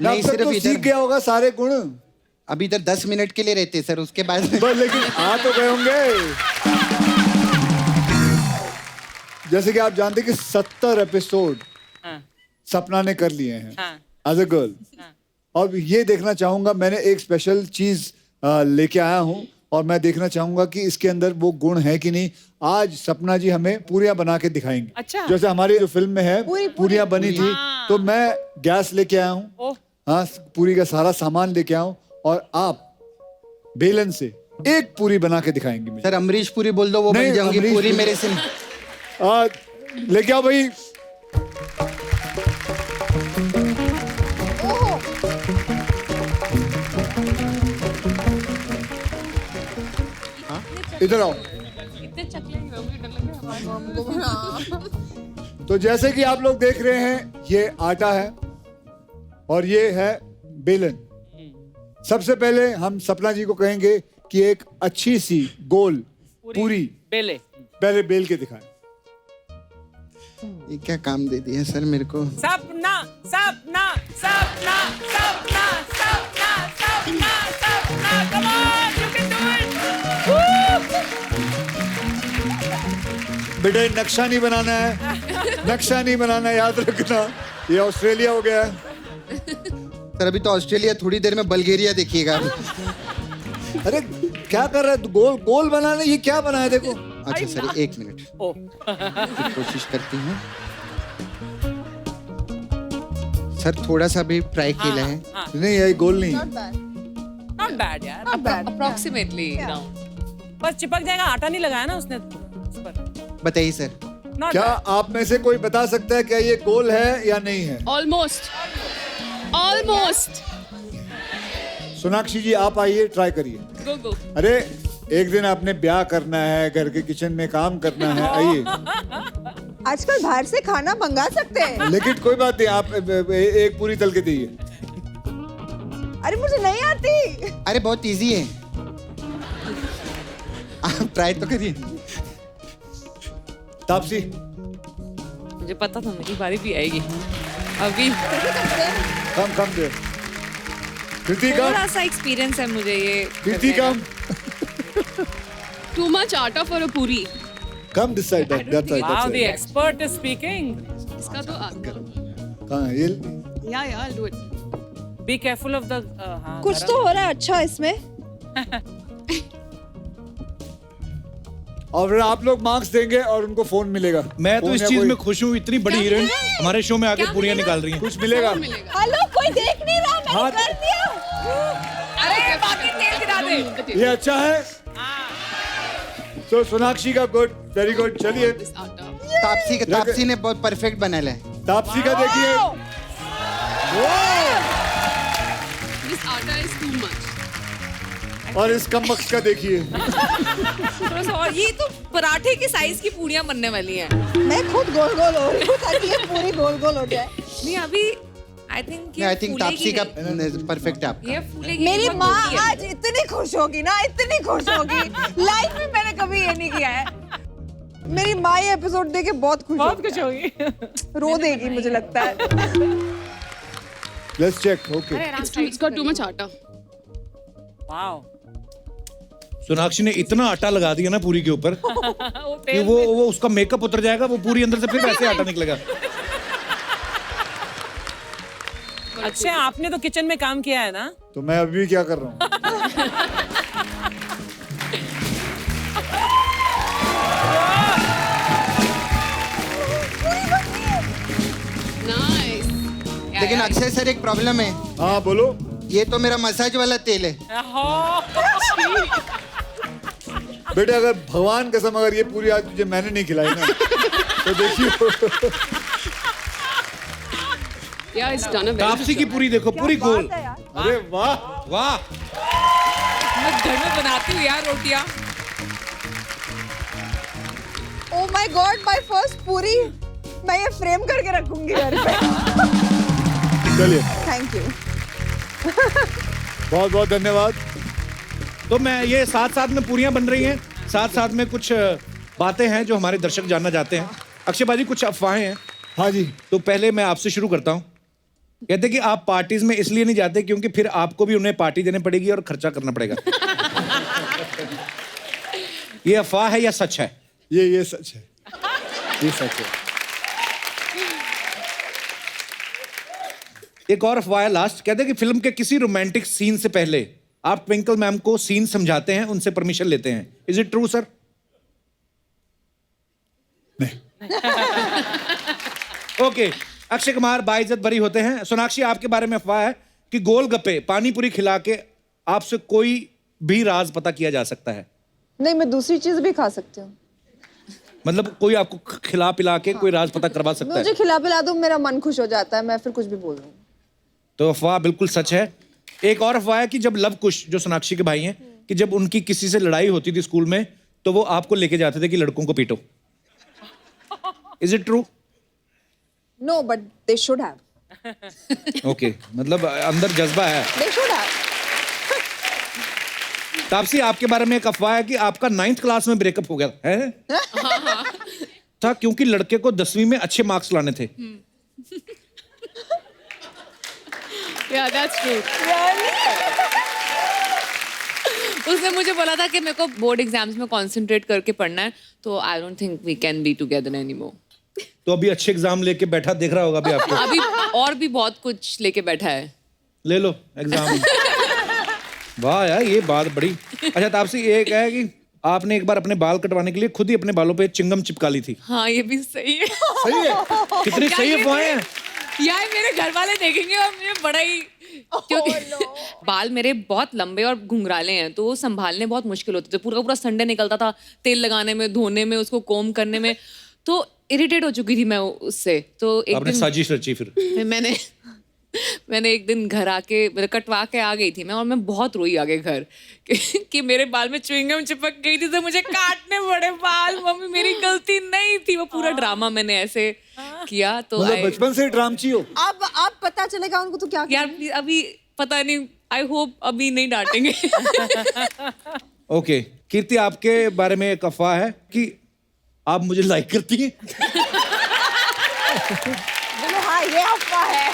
नहीं, अब तक सिर्फ तो सीख गया होगा सारे गुण। अभी इधर 10 मिनट के लिए रहते हैं सर, उसके बाद लेकिन आ तो गए होंगे। जैसे कि आप जानते हैं कि 70 एपिसोड सपना ने कर लिए हैं एज अ गर्ल। और ये देखना चाहूंगा, मैंने एक स्पेशल चीज लेके आया हूँ और मैं देखना चाहूंगा कि इसके अंदर वो गुण है कि नहीं। आज सपना जी हमें पूरियां बना के दिखाएंगे। अच्छा। जैसे हमारी जो फिल्म में है पूरियां बनी थी, तो मैं गैस लेके आया हूँ, हाँ पूरी का सारा सामान लेके आया हूँ, और आप बेलन से एक पूरी बना के दिखाएंगे मुझे। सर अमरीश पूरी बोल दो, वो बन जाऊंगी अमरीश पूरी मेरे से। लेके आओ भाई। इधर आओ। तो जैसे कि आप लोग देख रहे हैं, ये आटा है और ये है बेलन। सबसे पहले हम सपना जी को कहेंगे कि एक अच्छी सी गोल पूरी बेले पहले बेल के दिखाएं। ये क्या काम दे दिया सर मेरे को? सपना सपना सपना सपना सपना सपना सपना, come on, you can do it. बेटा नक्शा नहीं बनाना है, नक्शा नहीं बनाना है, याद रखना। ये ऑस्ट्रेलिया हो गया है। सर अभी तो ऑस्ट्रेलिया, थोड़ी देर में बल्गेरिया देखिएगा। अरे क्या कर रहा है तू? गोल गोल बनाना, ये क्या बना है देखो। अच्छा सर एक मिनट, कोशिश करती हूँ सर, थोड़ा सा भी ट्राई किया है। नहीं यही गोल नहीं है। Not bad यार। अप्रोक्सीमेटली बस चिपक जाएगा, आटा नहीं लगाया ना उसने उस पर। बताइए सर। Not क्या bad. आप में से कोई बता सकता है क्या ये गोल है या नहीं है? ऑलमोस्ट। सोनाक्षी जी आप आइए, ट्राई करिए। गो। अरे एक दिन आपने ब्याह करना है, घर के किचन में काम करना है, आइए। आजकल बाहर से खाना मंगा सकते हैं। लेकिन कोई बात नहीं, आप एक पूरी तल के दीजिए। अरे मुझे नहीं आती। अरे बहुत इजी है, आप ट्राई तो करिए। तापसी मुझे पता था मेरी बारी भी आएगी अभी। कम दे। कृति कम। थोड़ा सा एक्सपीरियंस है मुझे ये। कृति कम। Too much आटा for a पूरी। Come this side, that side. Wow, the expert is speaking. इसका तो कहाँ है ये? yeah, I'll do it. Be careful of the. कुछ तो हो रहा है अच्छा इसमें। और आप लोग मार्क्स देंगे और उनको फोन मिलेगा। मैं तो फोन इस या चीज कोई- में खुश हूँ, इतनी बड़ी हीरोइन हमारे शो में आके पूरियां निकाल रही हैं। कुछ मिलेगा। हेलो, कोई देख नहीं रहा, मैंने हाँ। कर दिया। अरे बाकी तेल गिरा दे। ये अच्छा है। तो सोनाक्षी का गुड, वेरी गुड। चलिए तापसी ने बहुत परफेक्ट बनाया है। तापसी का देखिए। This आटा is too much. और इस कमबख्त का देखिए। थोड़ा सा और, ये तो पराठे के साइज की पूरियां बनने वाली हैं। मैं खुद गोल गोल हो रही हूँ ताकि ये पूरी गोल गोल हो जाए। नहीं अभी आई थिंक तापसी का परफेक्ट है आपका। ये फूलेगी। मेरी बहुत माँ मोटी है। आज इतनी खुश होगी ना, इतनी खुश होगी। लाइफ में मैंने कभी ये नहीं किया है। मेरी माँ ये एपिसोड देख के बहुत खुश बहुत कुछ होगी रो देगी मुझे लगता है। Let's check okay It's got too much atta. Wow Sonakshi ने इतना आटा लगा दिया ना पूरी के ऊपर कि वो उसका मेकअप उतर जाएगा, वो पूरी अंदर से फिर वैसे आटा निकलेगा। अच्छा आपने तो किचन में काम किया है ना? तो मैं अभी भी क्या कर रहा हूँ? Nice. लेकिन अक्षय सर एक प्रॉब्लम है, हाँ बोलो। ये तो मेरा मसाज वाला तेल है। बेटे अगर भगवान कसम अगर ये पूरी आज तुझे मैंने नहीं खिलाई ना तो देखियो। Yeah, it's done a very Taapsee की पूरी देखो, पूरी गोल। अरे वाह वाह, मैं घर में बनाती हूँ यार रोटियाँ। Oh my God, my first पूरी। मैं ये फ्रेम करके रखूंगी घर पे। चलिए थैंक यू। बहुत बहुत धन्यवाद। तो मैं ये साथ साथ में पूरियां बन रही हैं, साथ साथ में कुछ बातें हैं जो हमारे दर्शक जानना चाहते हैं। अक्षय बाजी, कुछ अफवाहें हैं। हाँ जी। तो पहले मैं आपसे शुरू करता हूँ। कहते कि आप पार्टीज में इसलिए नहीं जाते क्योंकि फिर आपको भी उन्हें पार्टी देनी पड़ेगी और खर्चा करना पड़ेगा। ये अफवाह है या सच है? ये सच है, ये सच है। एक और अफवाह है लास्ट, कहते हैं कि फिल्म के किसी रोमांटिक सीन से पहले आप ट्विंकल मैम को सीन समझाते हैं, उनसे परमिशन लेते हैं। Is it true sir? नहीं। ओके, अक्षय कुमार बाइज्जत बरी होते हैं। सोनाक्षी, आपके बारे में अफवाह है कि गोलगप्पे पानी पूरी खिला के आपसे कोई भी राज पता किया जा सकता है। नहीं, मैं दूसरी चीज भी खा सकती हूँ। मतलब कोई आपको खिला पिला के कोई राज पता करवा सकता है? मुझे खिला पिला दो, मेरा मन खुश हो जाता है, मैं फिर कुछ भी बोल दूँ। तो अफवाह बिल्कुल सच है। एक और अफवाह है कि जब लव कुश, जो सोनाक्षी के भाई हैं, कि जब उनकी किसी से लड़ाई होती थी स्कूल में तो वो आपको लेके जाते थे कि लड़कों को पीटो। Is it true? No, but they should have. Okay, मतलब अंदर जज्बा है। दे शुड हैव। तापसी, आपके बारे में एक अफवाह है कि आपका 9th क्लास में ब्रेकअप हो गया है? था क्योंकि लड़के को 10वीं में अच्छे मार्क्स लाने थे। Yeah, that's true. उसने मुझे बोला था कि मेरे को बोर्ड एग्जाम्स में कंसंट्रेट करके पढ़ना है, तो I don't think we can be together anymore. तो अभी अच्छे एग्जाम लेके बैठा देख रहा होगा अभी आपको। अभी और भी बहुत कुछ लेके बैठा है। ले लो एग्जाम। वाह यार, ये बात बड़ी। अच्छा तापसी, एक है कि आपने एक बार अपने बाल कटवाने के लिए खुद ही अपने बालों पे चिंगम चिपका ली थी। हाँ, ये भी सही है। सही है? कितनी सही अफवाहें हैं। यार मेरे घर वाले देखेंगे और मुझे बड़ा ही, क्योंकि बाल मेरे बहुत लंबे और घुंघराले हैं, तो वो संभालने बहुत मुश्किल होते थे। पूरा पूरा संडे निकलता था तेल लगाने में, धोने में, उसको कोम करने में, तो इरिटेट हो चुकी थी मैं उससे। तो एक दिन साजिश रची फिर मैंने एक दिन घर आके, मतलब कटवा के आ गई थी मैं, और मैं बहुत रोई आगे घर कि मेरे बाल में च्युइंगम चिपक गई थी तो मुझे काटने पड़े बाल। मम्मी, मेरी गलती नहीं थी। वो पूरा ड्रामा मैंने ऐसे किया। तो मतलब बचपन से ड्रामची हो। अब पता चलेगा उनको तो क्या यार अभी पता नहीं, आई होप अभी नहीं डांटेंगे। ओके, कीर्ति, आपके बारे में एक अफवाह है कि आप मुझे लाइक करती हैं। बोलो हाँ, ये अफवाह है।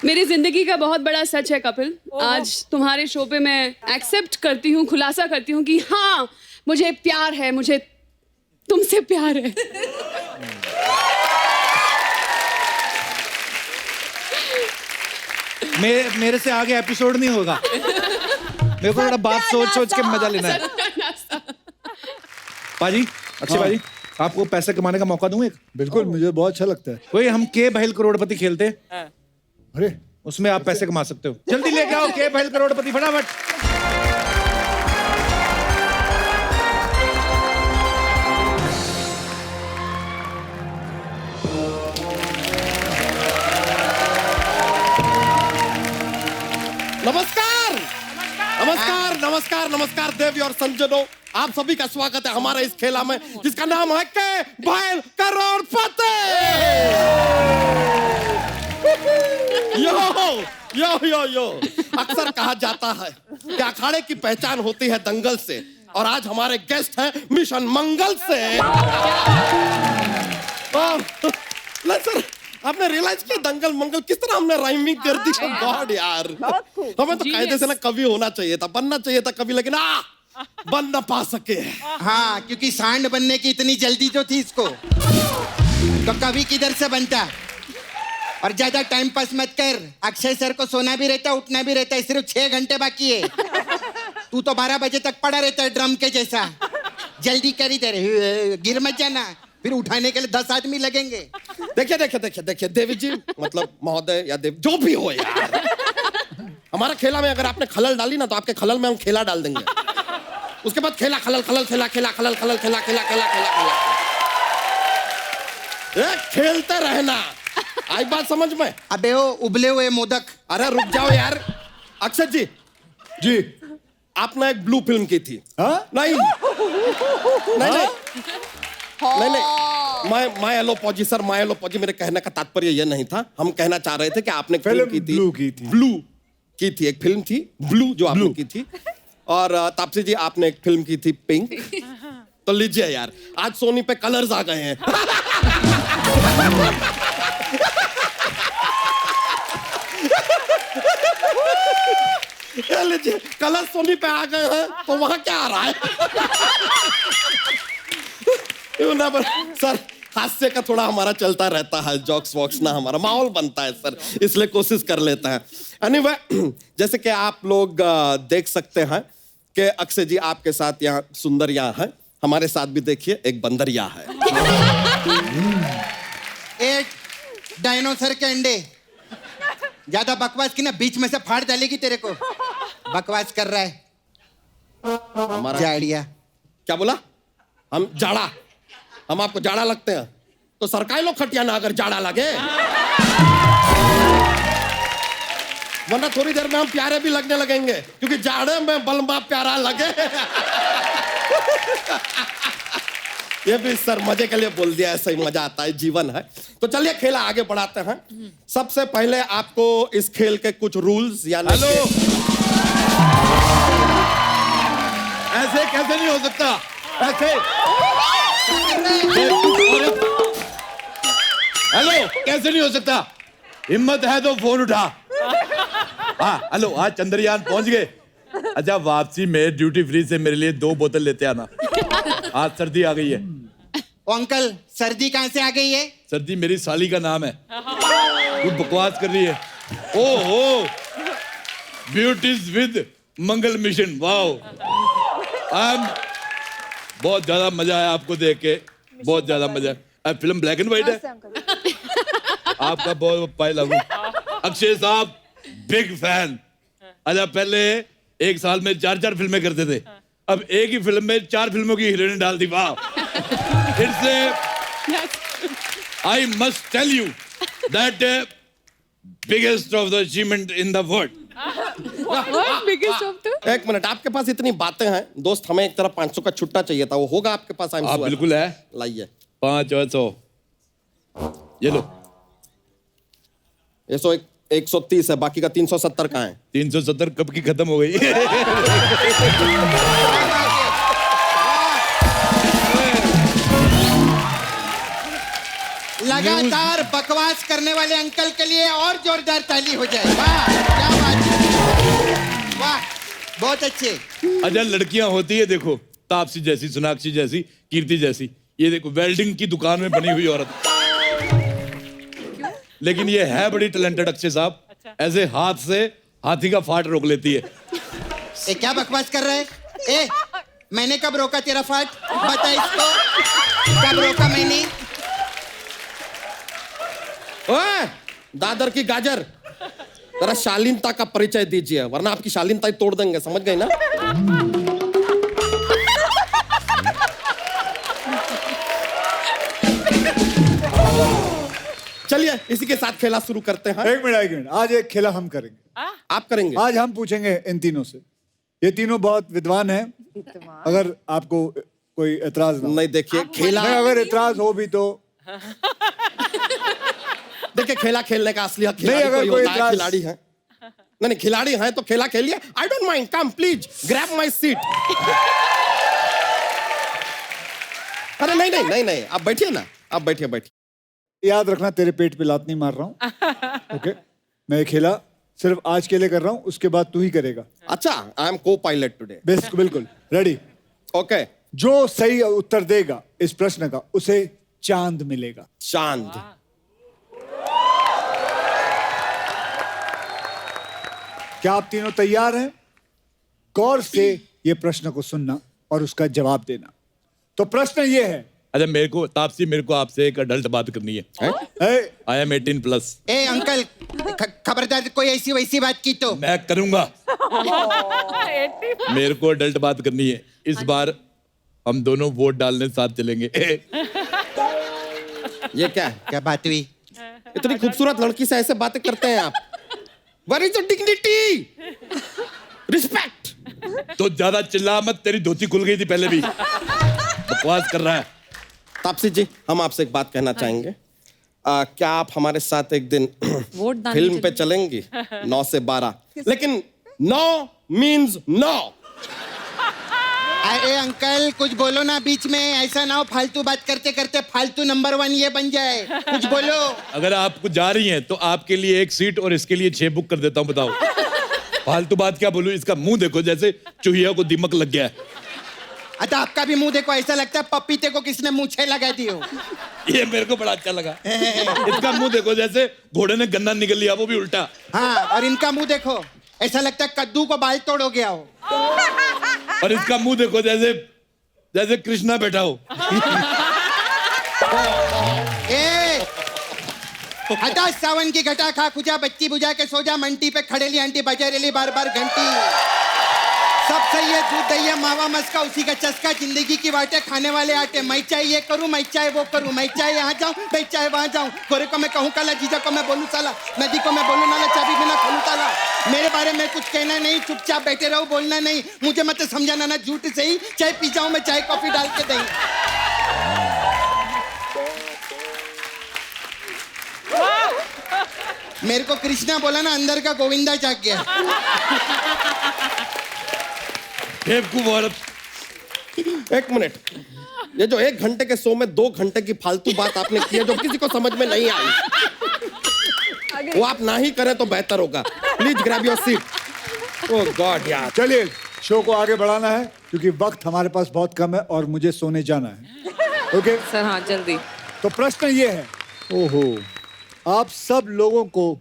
मेरी जिंदगी का बहुत बड़ा सच है कपिल। आज तुम्हारे शो पे मैं एक्सेप्ट करती हूँ, खुलासा करती हूँ कि हाँ, मुझे प्यार है, मुझे तुमसे प्यार है। मेरे से आगे एपिसोड नहीं होगा। मेरे को थोड़ा बात सोच के मजा लेना है। पाजी, अक्षय पाजी, आपको पैसे कमाने का मौका दूं एक? बिल्कुल, मुझे बहुत अच्छा लगता है। कोई हम के बहल करोड़पति खेलते हैं, अरे उसमें आप पैसे कमा सकते हो। जल्दी लेके आओ के बहल करोड़पति, फटाफट। नमस्कार नमस्कार नमस्कार नमस्कार देवी और संजनों, आप सभी का स्वागत है हमारे इस खेला में जिसका नाम है के बहल करोड़पति। यो यो यो यो, अक्सर कहा जाता है कि अखाड़े की पहचान होती है दंगल से, और आज हमारे गेस्ट हैं मिशन मंगल से। नहीं सर, आपने रियलाइज किया दंगल मंगल किस तरह हमने राइमिंग कर दी? गॉड यार, हमें तो कायदे से ना कवि होना चाहिए था, बनना चाहिए था कवि, लेकिन बन ना पा सके। हाँ, क्योंकि सांड बनने की इतनी जल्दी तो थी इसको, तो कभी किधर से बनता। और ज्यादा टाइम पास मत कर, अक्षय सर को सोना भी रहता है, उठना भी रहता है, सिर्फ 6 घंटे बाकी है। तू तो 12 बजे तक पड़ा रहता है ड्रम के जैसा। जल्दी कर, इधर गिर मत जाना, फिर उठाने के लिए 10 आदमी लगेंगे। देखिए देखिए देखिए देखिए देवी जी, मतलब महोदय या देव जो भी हो यार, हमारा खेला में अगर आपने खलल डाली ना तो आपके खलल में हम खेला डाल देंगे। उसके बाद खेला खलल खलल खेला खेला खलल खलल खेला खेला खेला खेला खेला, खेलते रहना। आई बात समझ में? अबे वो उबले हुए मोदक। अरे रुक जाओ यार। अक्षय जी, जी आपने एक ब्लू फिल्म की थी। नहीं नहीं नहीं नहीं नहीं, माय एलोपॉजी सर, माय एलोपॉजी। मेरे कहने का तात्पर्य यह नहीं था, हम कहना चाह रहे थे कि आपने फिल्म की थी, ब्लू की थी, एक फिल्म थी ब्लू जो आपने की थी, और तापसी जी आपने एक फिल्म की थी पिंक। तो लीजिए यार, आज सोनी पे कलर्स आ गए हैं। लीजिए, कलर सोनी पे आ गए हैं, तो वहां क्या आ रहा है? सर, हास्य का थोड़ा हमारा चलता रहता है, जॉक्स वॉक्स ना, हमारा माहौल बनता है सर, इसलिए कोशिश कर लेते हैं। एनीवे, जैसे कि आप लोग देख सकते हैं कि अक्षय जी आपके साथ यहाँ सुंदरिया है, हमारे साथ भी देखिए एक बंदरिया है। एक डायनासोर के अंडे। ज्यादा बकवास की ना, बीच में से फाड़ डालेगी तेरे को। बकवास कर रहा है हमारा जाड़िया। क्या बोला? हम जाड़ा, हम आपको जाड़ा लगते हैं? तो सरकारी लोग खटिया ना अगर जाड़ा लगे, वरना थोड़ी देर में हम प्यारे भी लगने लगेंगे, क्योंकि जाड़े में बलमा प्यारा लगे। ये भी सर मजे के लिए बोल दिया, ऐसा ही मजा आता है, जीवन है। तो चलिए खेला आगे बढ़ाते हैं। सबसे पहले आपको इस खेल के कुछ रूल्स यानी ऐसे कैसे नहीं हो सकता, ऐसे। हेलो, कैसे नहीं हो सकता? हिम्मत है तो फोन उठा। हाँ हेलो, आज चंद्रयान पहुंच गए। अच्छा, वापसी में ड्यूटी फ्री से मेरे लिए 2 बोतल लेते आना, आज सर्दी आ गई है। ओ अंकल, सर्दी कहाँ से आ गई है? सर्दी मेरी साली का नाम है। तू बकवास कर रही है। ओहो, beauties with Mangal mission, wow. बहुत ज्यादा मजा आया आपको देख के, बहुत ज्यादा मजा। फिल्म ब्लैक एंड व्हाइट है, आपका बहुत पाए लागू। अक्षय साहब बिग फैन। अच्छा, पहले एक साल में 4-4 फिल्में करते थे, अब एक ही फिल्म में 4 फिल्मों की हीरोइन डाल दी। वाह, it's I must tell you that biggest of the achievement in the world. एक मिनट, आपके पास इतनी बातें हैं दोस्त, हमें एक तरफ 500 का छुट्टा चाहिए था, वो होगा आपके पास? आप बिल्कुल है, लाइए। 5 और 100 ये लो। ये 130 है, बाकी का 370 कहाँ है? 370 कब की खत्म हो गई। लगातार बकवास करने वाले अंकल के लिए और जोरदार ताली हो जाए। वाह, क्या बात है, वाह, बहुत अच्छे। अच्छा, लड़कियां होती है देखो, तापसी जैसी, सोनाक्षी जैसी, कीर्ति जैसी, ये देखो वेल्डिंग की दुकान में बनी हुई औरत। लेकिन ये है बड़ी टैलेंटेड अक्षय साहब, ऐसे हाथ से हाथी का फाट रोक लेती है। ए, क्या बकवास कर रहा है? ए, मैंने कब रोका तेरा फाट? बता इसको, कब रोका मैंने? ओए, दादर की गाजर, जरा शालीनता का परिचय दीजिए, वरना आपकी शालीनता ही तोड़ देंगे, समझ गए ना? चलिए इसी के साथ खेला शुरू करते हैं। एक मिनट, आज एक खेला हम करेंगे। आप करेंगे? आज हम पूछेंगे इन तीनों से। ये तीनों बहुत विद्वान हैं, अगर आपको कोई एतराज ना हो। नहीं, देखिए खेला, अगर एतराज हो भी तो देखिए, खेला खेलने का असली हक नहीं, अगर कोई खिलाड़ी है। नहीं, खिलाड़ी हैं तो खेला खेलिए। I don't mind, come please grab my seat. अरे नहीं नहीं नहीं नहीं, आप बैठिए ना, आप बैठिए। याद रखना, तेरे पेट पे लात नहीं मार रहा हूँ। ओके, मैं ये खेला सिर्फ आज के लिए कर रहा हूँ, उसके बाद तू ही करेगा। अच्छा, आई एम को पायलट टुडे। बेस्ट, बिल्कुल रेडी। ओके, जो सही उत्तर देगा इस प्रश्न का उसे चांद मिलेगा। चांद। क्या आप तीनों तैयार हैं? गौर से ये प्रश्न को सुनना और उसका जवाब देना। तो प्रश्न ये है। अच्छा, मेरे को तापसी, मेरे को आपसे एक अडल्ट बात करनी है। I am 18+। ए अंकल, खबरदार कोई ऐसी वैसी बात की तो। मैं करूंगा। मेरे को अडल्ट बात करनी है। इस बार हम दोनों वोट डालने साथ चलेंगे। ये क्या है? क्या बात हुई? इतनी खूबसूरत लड़की से ऐसे बातें करते हैं आप? Where is the dignity? Respect. तो ज्यादा चिल्ला मत, तेरी धोती खुल गई थी पहले भी। बकवास कर रहा है। तापसी जी, हम आपसे एक बात कहना चाहेंगे। क्या आप हमारे साथ एक दिन वोट डालने फिल्म पे चलेंगी 9 से 12? लेकिन 9 means no. अरे अंकल, कुछ बोलो ना बीच में, ऐसा ना हो फालतू बात करते करते फालतू नंबर 1 ये बन जाए। कुछ बोलो। अगर आप कुछ जा रही हैं तो आपके लिए 1 सीट और इसके लिए 6 बुक कर देता हूँ। बताओ, फालतू बात क्या बोलूं? इसका मुंह देखो, जैसे चूहिया को दीमक लग गया है। अच्छा, आपका भी मुंह देखो, ऐसा लगता है पपीते को किसने मूंछें लगा दी हो। ये मेरे को बड़ा अच्छा लगा। इसका मुंह देखो, जैसे घोड़े ने गन्ना निकल लिया, वो भी उल्टा। हाँ, और इनका मुंह देखो, ऐसा लगता है कद्दू को बाल तोड़ हो गया हो। और इसका मुंह देखो, जैसे जैसे कृष्णा बैठा हो। ए, हटा सावन की घटा, खा खुजा, बच्ची बुझा के सो जा, मंटी पे खड़ेली आंटी बजा रेली बार बार घंटी। सब सही है, दूध दही मावा मस्का, उसी का चस्का, जिंदगी की बातें खाने वाले आटे। मैं चाहे ये करूं, मैं चाहे वो करूं, मैं चाहे यहाँ जाऊं, मैं चाहे वहां जाऊं। गोरे को मैं कहूं काला, जीजा को मैं बोलूं साला, नदी को मैं बोलूं नाला, चाबी बिना खोलूं ताला। मेरे बारे में कुछ कहना नहीं, चुपचाप बैठे रहो, बोलना नहीं। मुझे मत समझाना ना झूठ सही, चाहे पी जाऊं मैं, चाहे कॉफी डाल के दही। मेरे को कृष्णा बोला ना, अंदर का गोविंदा जाग गया। बेवकूफ औरत। 1 मिनट, ये जो 1 घंटे के शो में 2 घंटे की फालतू बात आपने की है जो किसी को समझ में नहीं आई, वो आप ना ही करें तो बेहतर होगा। Please grab your seat. Oh God यार। चलिए, शो को आगे बढ़ाना है क्योंकि वक्त हमारे पास बहुत कम है और मुझे सोने जाना है। ओके सर, हाँ जल्दी। तो प्रश्न ये है। ओहो, आप सब लोगों को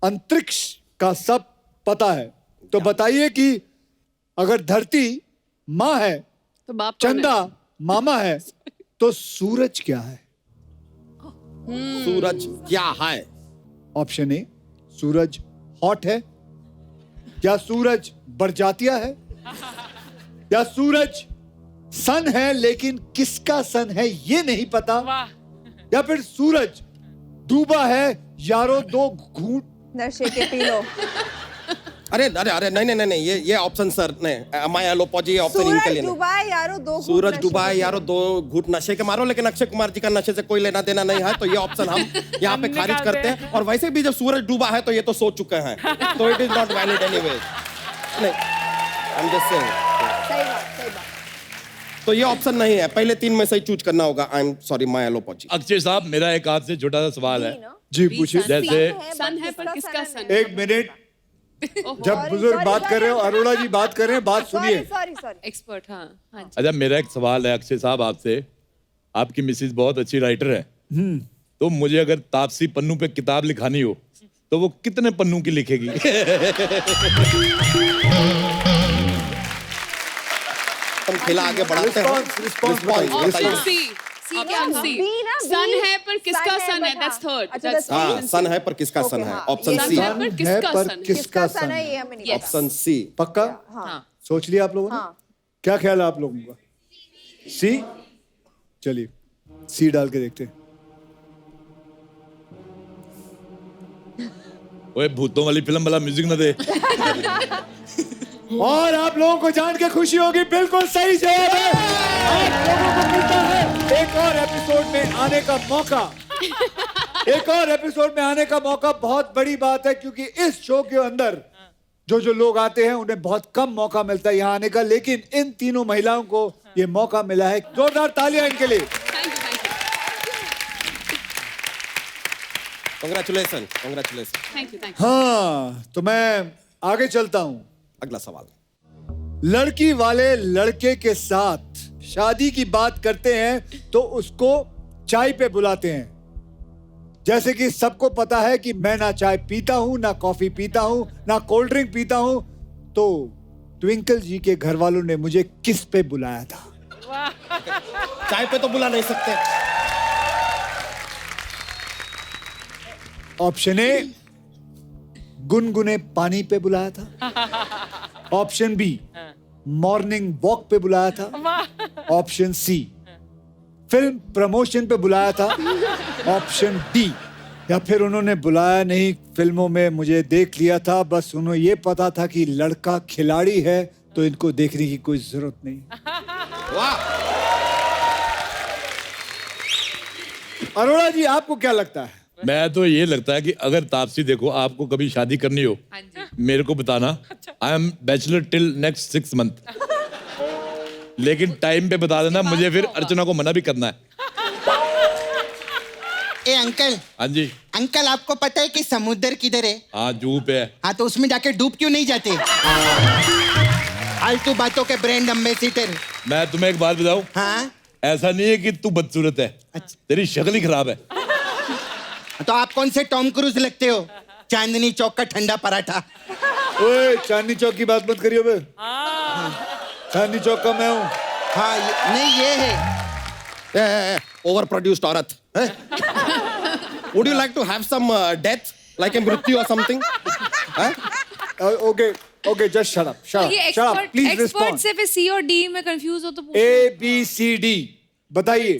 अंतरिक्ष का सब पता है, तो बताइए कि अगर धरती माँ है, तो बाप चंदा मामा है, तो सूरज क्या है? सूरज क्या है? ऑप्शन ए, सूरज हॉट है, या सूरज बरजातिया है, या सूरज सन है लेकिन किसका सन है ये नहीं पता, या फिर सूरज डूबा है यारो, 2 घूंट नशे के पी लो। अरे अरे अरे नहीं नहीं नहीं, ये ऑप्शन सर नहीं, माय एलोपॉजी, ये ऑप्शन इनके लिए सूरज डूबा है यारो, 2 घूंट सूरज नशे डूबा के है पी यारो, 2 घूंट नशे के मारो। लेकिन अक्षय कुमार जी का नशे से कोई लेना देना नहीं है, तो ये ऑप्शन हम यहाँ पे खारिज करते हैं। और वैसे भी जब सूरज डूबा है तो ये तो सो चुके हैं, तो it is not valid anyways. नहीं, आई एम जस्ट सेइंग। सही बात, सही बात। तो ये ऑप्शन नहीं है, पहले 3 में से ही चूज करना होगा। आई एम सॉरी, माय एलोपॉजी। अक्षय साहब, मेरा एक आपसे छोटा सा सवाल है। जी पूछिए। जैसे सन है पर किसका सन? 1 मिनट, जब बुजुर्ग बात कर रहे हो, अरोड़ा जी बात कर रहे हैं, बात सुनिए। Sorry sorry. एक्सपर्ट, हाँ हाँ जी। अच्छा, मेरा एक सवाल है अक्षय साहब आपसे। आपकी मिसेज बहुत अच्छी राइटर है, तो मुझे अगर तापसी पन्नू पे किताब लिखानी हो तो वो कितने पन्नू की लिखेगी? हम खेला आगे बढ़ाते हैं। रिस्पॉन्स बताइए। Option C, option C. B ना, बी। सन है पर किसका सन है, सन है? but that's third. अच्छा, दैट्स that's हाँ, सन है पर किसका सन है, ऑप्शन सन सी। है पर किसका पर सन है? किसका सन सन है, है? ये हमें नहीं ऑप्शन सी। पक्का? हाँ। सोच लिया आप लोगों ने? हाँ। क्या ख्याल है आप लोगों का? सी? चलिए सी डाल के देखते हैं। ओए, भूतों वाली फिल्म वाला म्यूजिक न दे। और आप लोगों को जान के खुशी होगी, बिल्कुल सही जवाब है। आप लोगों को मिलता है एक और एपिसोड में आने का मौका। एक और एपिसोड में आने का मौका बहुत बड़ी बात है, क्योंकि इस शो के अंदर जो जो लोग आते हैं उन्हें बहुत कम मौका मिलता है यहाँ आने का, लेकिन इन तीनों महिलाओं को ये मौका मिला है। जोरदार तालियां इनके लिए। Congratulation, congratulation. Thank you. हाँ, तो मैं आगे चलता हूँ। अगला सवाल। लड़की वाले लड़के के साथ शादी की बात करते हैं तो उसको चाय पे बुलाते हैं। जैसे कि सबको पता है कि मैं ना चाय पीता हूं, ना कॉफी पीता हूं, ना कोल्ड ड्रिंक पीता हूं, तो ट्विंकल जी के घर वालों ने मुझे किस पे बुलाया था? चाय पे तो बुला नहीं सकते। ऑप्शन ए, गुनगुने पानी पे बुलाया था। ऑप्शन बी, मॉर्निंग वॉक पे बुलाया था। ऑप्शन सी, फिल्म प्रमोशन पे बुलाया था। ऑप्शन डी, या फिर उन्होंने बुलाया नहीं, फिल्मों में मुझे देख लिया था, बस उन्हें ये पता था कि लड़का खिलाड़ी है तो इनको देखने की कोई जरूरत नहीं। अरोड़ा जी, आपको क्या लगता है? मैं तो ये लगता है कि अगर तापसी देखो आपको कभी शादी करनी हो, मेरे को बताना। I am bachelor till next 6 month, लेकिन टाइम पे बता देना मुझे, फिर अर्चना को मना भी करना है। ए अंकल। हाँ जी अंकल, आपको पता है कि समुद्र किधर है? हाँ, जूह पे है। हाँ, तो उसमें जाके डूब क्यों नहीं जाते? फालतू बातों के ब्रांड एम्बेसडर। मैं तुम्हें एक बात बताऊं? हाँ? ऐसा नहीं है कि तू बदसूरत है, तेरी शक्ल ही खराब है। तो आप कौन से टॉम क्रूज लगते हो? चांदनी चौक का ठंडा पराठा। ओए, चांदनी चौक की बात मत करियो बे। चांदनी चौक का मैं हूँ। हाँ, नहीं ये है ओवर प्रोड्यूस्ड औरत। Would you like to have some death, like a मृत्यु or something? Okay, just shut up, shut up, please respond. Expert से फिर सी और डी में कंफ्यूज हो तो पूछो। A, B, C, D, बताइए।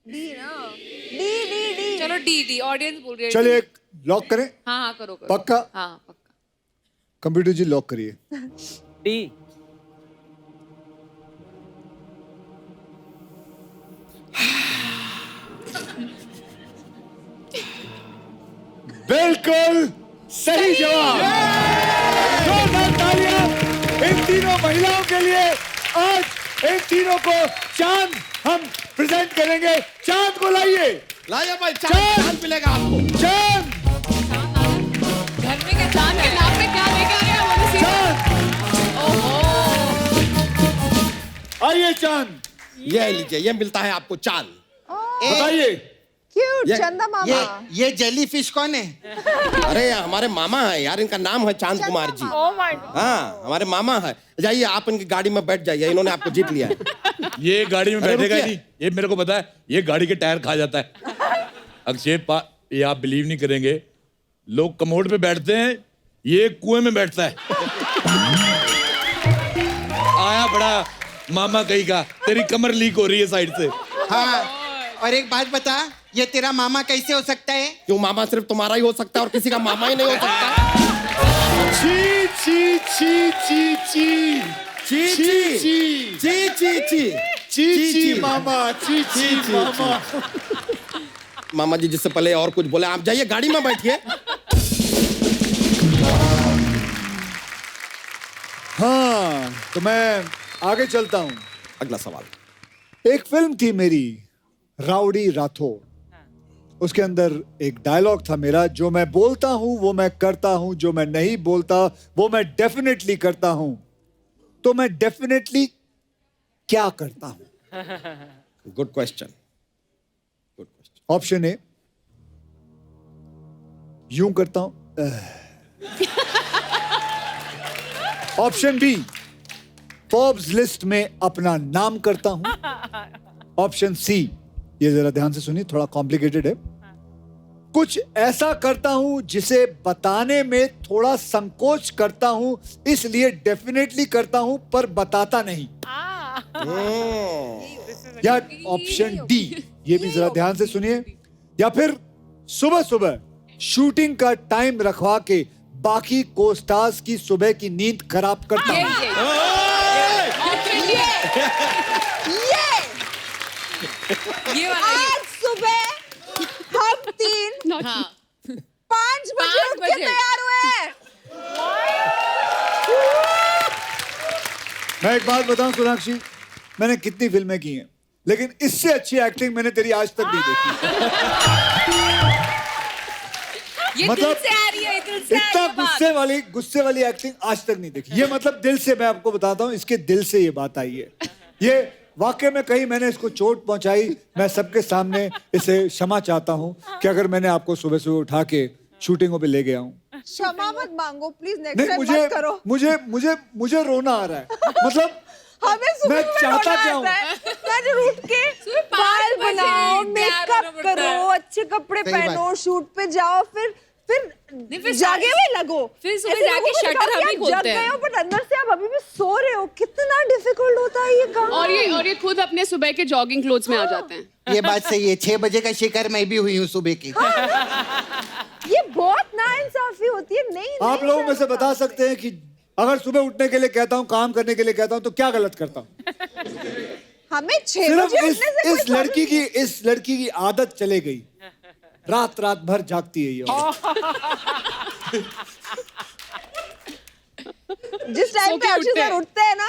डी ना, डी। चलो डी ऑडियंस बोल रही है। चलिए लॉक करें। हाँ करो। पक्का? हाँ पक्का। कंप्यूटर जी लॉक करिए। डी। बिल्कुल सही जवाब। जोरदार तालियां इन तीनों महिलाओं के लिए। आज इन तीनों को चांद हम प्रेजेंट करेंगे। चांद को लाइए। लाइए भाई, चांद मिलेगा आपको। चांद, घर में क्या चांद के नाम पे क्या लेके आए हैं वो? चांद, आइए चांद। ये लीजिए, ये मिलता है आपको चांद। बताइए। क्यूट चंदा मामा। ये जेलीफिश कौन है? अरे हमारे मामा है यार, इनका नाम है चांद कुमार जी। हाँ, हमारे मामा है। जाइए आप इनकी गाड़ी में बैठ जाइए, इन्होंने आपको जीत लिया है। ये गाड़ी में बैठेगा नहीं, ये मेरे को पता है, ये गाड़ी के टायर खा जाता है। अक्षय, ये आप बिलीव नहीं करेंगे, लोग कमोड पे बैठते हैं, ये कुएं में बैठता है। आया बड़ा मामा कहीं का, तेरी कमर लीक हो रही है साइड से। हाँ, और एक बात बता, ये तेरा मामा कैसे हो सकता है? क्यों, मामा सिर्फ तुम्हारा ही हो सकता है और किसी का मामा ही नहीं हो सकता। ची ची ची ची ची ची ची ची ची ची ची ची मामा, ची ची मामा। मामा जी जिससे पहले और कुछ बोले, आप जाइए गाड़ी में बैठिए। हाँ, तो मैं आगे चलता हूँ। अगला सवाल। एक फिल्म थी मेरी, राउडी राठौर। उसके अंदर एक डायलॉग था मेरा, जो मैं बोलता हूं वो मैं करता हूं, जो मैं नहीं बोलता वो मैं डेफिनेटली करता हूं। तो मैं डेफिनेटली क्या करता हूं? Good question. ऑप्शन ए, यूं करता हूं। ऑप्शन बी, फोर्ब्स लिस्ट में अपना नाम करता हूं। ऑप्शन सी, ये जरा ध्यान से सुनिए, थोड़ा कॉम्प्लिकेटेड है। कुछ ऐसा करता हूं जिसे बताने में थोड़ा संकोच करता हूं, इसलिए डेफिनेटली करता हूं पर बताता नहीं। या ऑप्शन डी, ये भी जरा ध्यान से सुनिए। या फिर सुबह सुबह शूटिंग का टाइम रखवा के बाकी को स्टार्स की सुबह की नींद खराब करता हूं। ये वाला आज सुबह हम 5 बजे उठ के तैयार हुए। मैं एक बात बताऊं सोनाक्षी, मैंने कितनी फिल्में की हैं, लेकिन इससे अच्छी एक्टिंग मैंने तेरी आज तक नहीं देखी। ये दिल से आ रही है, दिल से आ रही इतना है बात। गुस्से वाली एक्टिंग आज तक नहीं देखी। ये मतलब दिल से, मैं आपको बताता हूँ, इसके दिल से ये बात आई है। ये वाकई में कहीं मैंने इसको चोट पहुंचाई, मैं सबके सामने इसे क्षमा चाहता हूँ कि अगर मैंने आपको सुबह सुबह उठा के शूटिंगों पे ले गया हूँ। क्षमा मत मांगो प्लीज, नेक्स्ट नहीं, टाइम मुझे मत करो। मुझे मुझे मुझे रोना आ रहा है। मतलब हमें सुबह मैं में चाहता रोना क्या आता हूँ? है। मैं उठ के बाल बनाओ, मेकअप करो, अच्छे कपड़े सही पहनो, शूट पे जाओ, फिर फिर जागे हुए लगो। फिर सुबह ऐसे जाके लोगों को शटर दिखाओ कि हम ही आप खोलते जग गए हैं। हो, बट अंदर से आप अभी भी सो रहे हो। कितना डिफिकल्ट होता है ये काम। और ये खुद अपने सुबह के जॉगिंग क्लोथ्स में आ जाते हैं। ये बात सही है, 6 बजे का शिकार मैं भी हुई हूँ सुबह की। ये बहुत नाइंसाफी होती है। नहीं आप नहीं लोगों में से करना। बता सकते हैं कि अगर सुबह उठने के लिए कहता हूँ, काम करने के लिए कहता हूँ, तो क्या गलत करता हूँ? हमें 6 सिर्फ बजे उठने से इस कोई लड़की की आदत चले गई, रात भर जागती है ये औरत। जिस टाइम सो पे के अक्षय उठते सर हैं। उठते हैं ना,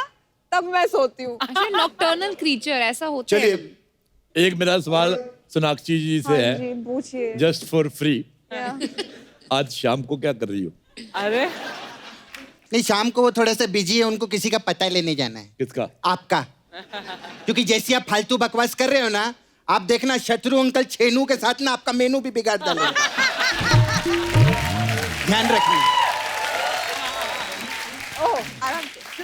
तब मैं सोती हूँ। अच्छा, नॉकटर्नल क्रीचर ऐसा होता है। चलिए, एक मेरा सवाल सोनाक्षी जी से है, जी पूछिए। Just for free. आज शाम को क्या कर रही हो? अरे नहीं, शाम को वो थोड़ा सा बिजी है, उनको किसी का पता लेने जाना है। किसका? आपका। क्योंकि जैसे आप फालतू बकवास कर रहे हो ना, आप देखना शत्रु अंकल छेनू के साथ ना आपका मेनू भी बिगाड़ डालेंगे। ध्यान रखना। ओह, आराम से।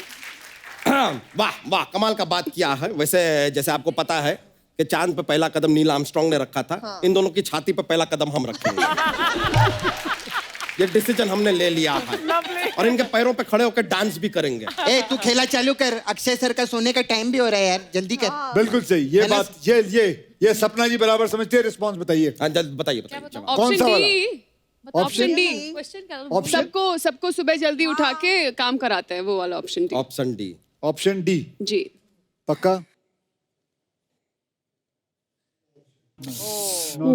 वाह वाह, कमाल का बात किया है। वैसे जैसे आपको पता है कि चांद पे पहला कदम नील आर्मस्ट्रांग ने रखा था, इन दोनों की छाती पे पहला कदम हम रखेंगे। ये डिसीजन हमने ले लिया है और इनके पैरों पे खड़े होकर डांस भी करेंगे। ए, तू खेला चालू कर, अक्षय सर का सोने का टाइम भी हो रहा है यार, जल्दी कर। बिल्कुल सही। ये है ना? बात ये सपना जी बराबर समझते हैं। रिस्पॉन्स बताइए। हाँ, जल्द बताइए बताइए जवाब। कौन सा ऑप्शन वाला? डी। Option D. ऑप्शन सबको सुबह जल्दी उठा के काम कराते हैं, वो वाला option D. Option D. Option D G. पक्का? नो।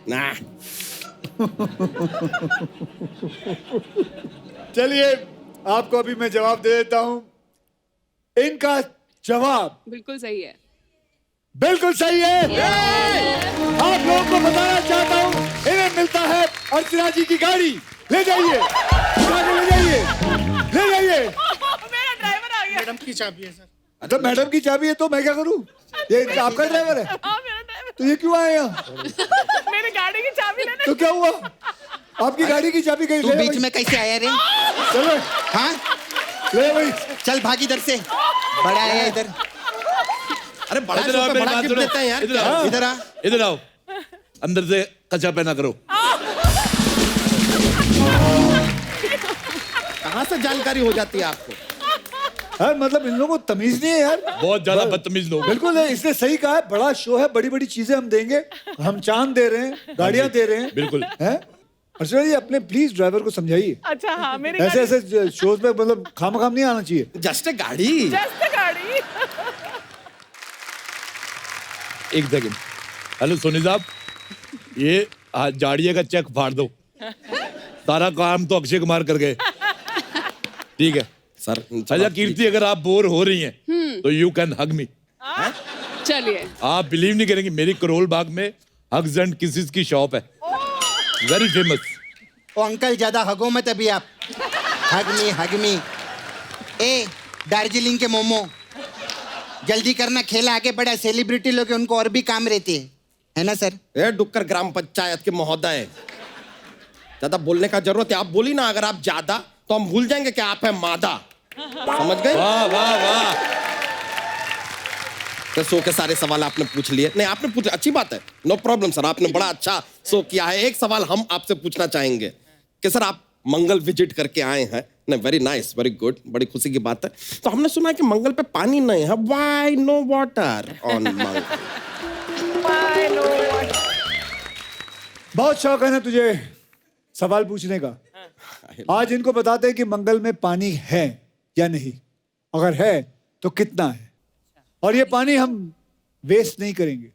ना, चलिए, आपको अभी मैं जवाब दे देता हूं। इनका जवाब बिल्कुल सही है। बिल्कुल सही है। आप लोगों को बताना चाहता हूं, इन्हें मिलता है अर्चना जी की गाड़ी। ले जाइए, ले जाइए, ले जाइए। मेरा ड्राइवर आ गया। मैडम की चाबी है सर। तो मैडम की चाबी है तो मैं क्या करूं? ये आपका ड्राइवर है? हाँ, मेरा ड्राइवर। तो ये क्यों आए यहाँ? मेरी गाड़ी की चाबी लेने। तो क्या हुआ? आपकी गाड़ी की चाबी कहीं तू ले बीच भाई। में कैसे आया रे? चलो, हाँ, ले भाई। चल भाग इधर से, बड़ा आया इधर। अरे बड़ा इधर आओ, शो पे मेरी बड़ा बात गिफ्ट सुनो। देते हैं यार। इधर आओ। इधर आ। इधर आओ, अंदर से कच्चा पहना करो। कहाँ से जानकारी हो जाती है आपको? यार मतलब इन लोगों को तमीज नहीं है यार। बहुत ज्यादा बदतमीज लोग। बिल्कुल है, इसने सही कहा है। बड़ा शो है, बड़ी बड़ी चीजें हम देंगे। हम चांद दे रहे हैं, गाड़ियां दे रहे हैं। बिल्कुल। हैं? अर्चना जी, अपने प्लीज ड्राइवर को समझाइए। अच्छा हाँ, मेरी ऐसे ऐसे शोज पे मतलब खाम नहीं आना चाहिए। जस्ट गाड़ी। जस्ट गाड़ी। एक सेकंड। हेलो सोनी साहब, ये जाड़िया का चेक फाड़ दो। सारा काम तो अक्षय कुमार कर गए। ठीक है सर। अच्छा कीर्ति, अगर आप बोर हो रही हैं तो यू कैन हग मी। चलिए। आप बिलीव नहीं करेंगे, मेरी करोल बाग में हग्स एंड किसेस की शॉप है, वेरी फेमस। ओ अंकल, ज्यादा हगो मत अभी आप। हगमी। ए, दार्जिलिंग के मोमो, जल्दी करना, खेला आगे बढ़ा। सेलिब्रिटी लोग हैं, उनको और भी काम रहते हैं, है ना सर? ए, डुक्कर ग्राम पंचायत के महोदय, ज्यादा बोलने का जरूरत है। आप बोली ना, अगर आप ज्यादा तो हम भूल जाएंगे कि आप है मादा। समझ गए? वाह वाह वाह। तो शो के सारे सवाल आपने पूछ लिए। नहीं, आपने पूछ, अच्छी बात है, नो प्रॉब्लम सर, आपने बड़ा अच्छा शो किया है। एक सवाल हम आपसे पूछना चाहेंगे कि सर, आप मंगल विजिट करके आए हैं। नहीं, वेरी नाइस, वेरी गुड, बड़ी खुशी की बात है। तो हमने सुना है कि मंगल पे पानी नहीं है। व्हाई नो वाटर ऑन मंगल? बहुत शौक है ना तुझे सवाल पूछने का। आज इनको बताते हैं कि मंगल में पानी है या नहीं, अगर है तो कितना है। और ये पानी हम वेस्ट नहीं करेंगे,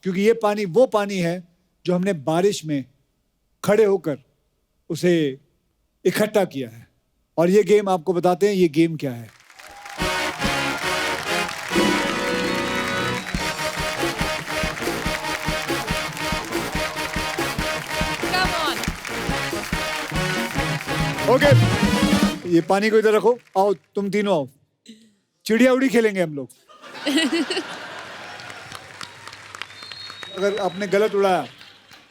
क्योंकि ये पानी वो पानी है जो हमने बारिश में खड़े होकर उसे इकट्ठा किया है और ये गेम आपको बताते हैं ये गेम क्या है। ओके ये पानी को इधर रखो, आओ तुम तीनों आओ, चिड़िया उड़ी खेलेंगे हम लोग। अगर आपने गलत उड़ाया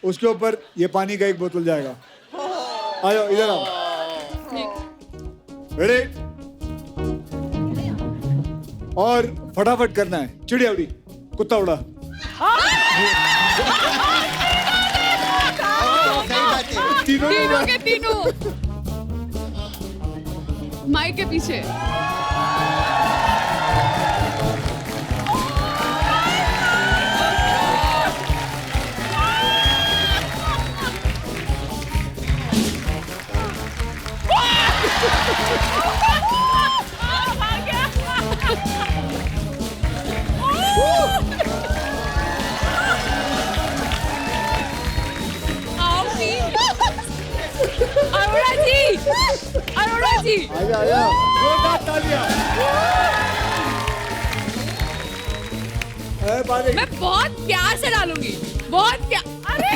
उसके ऊपर ये पानी का एक बोतल जाएगा। आ जाओ इधर आओ, रेडी, और फटाफट करना है। चिड़िया उड़ी, कुत्ता उड़ा। तीनों ने उड़ा। के तीनों माइक के पीछे। अरोड़ा जी, अरोड़ा जी, आजा आजा, जोरदार तालियां। मैं बहुत प्यार से डालूंगी, बहुत प्यार। अरे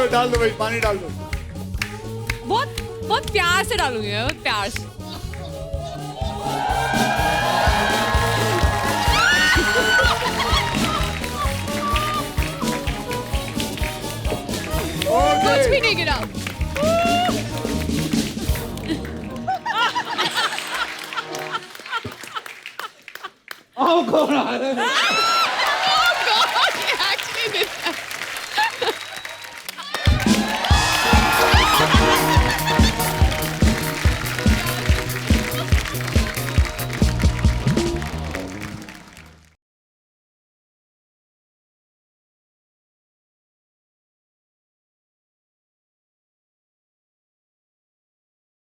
डाल दो भाई, पानी डाल दो। बहुत बहुत प्यार से डालूंगी मैं, बहुत प्यार से। कुछ भी नहीं गिरा। आओ कौन आ रहा है?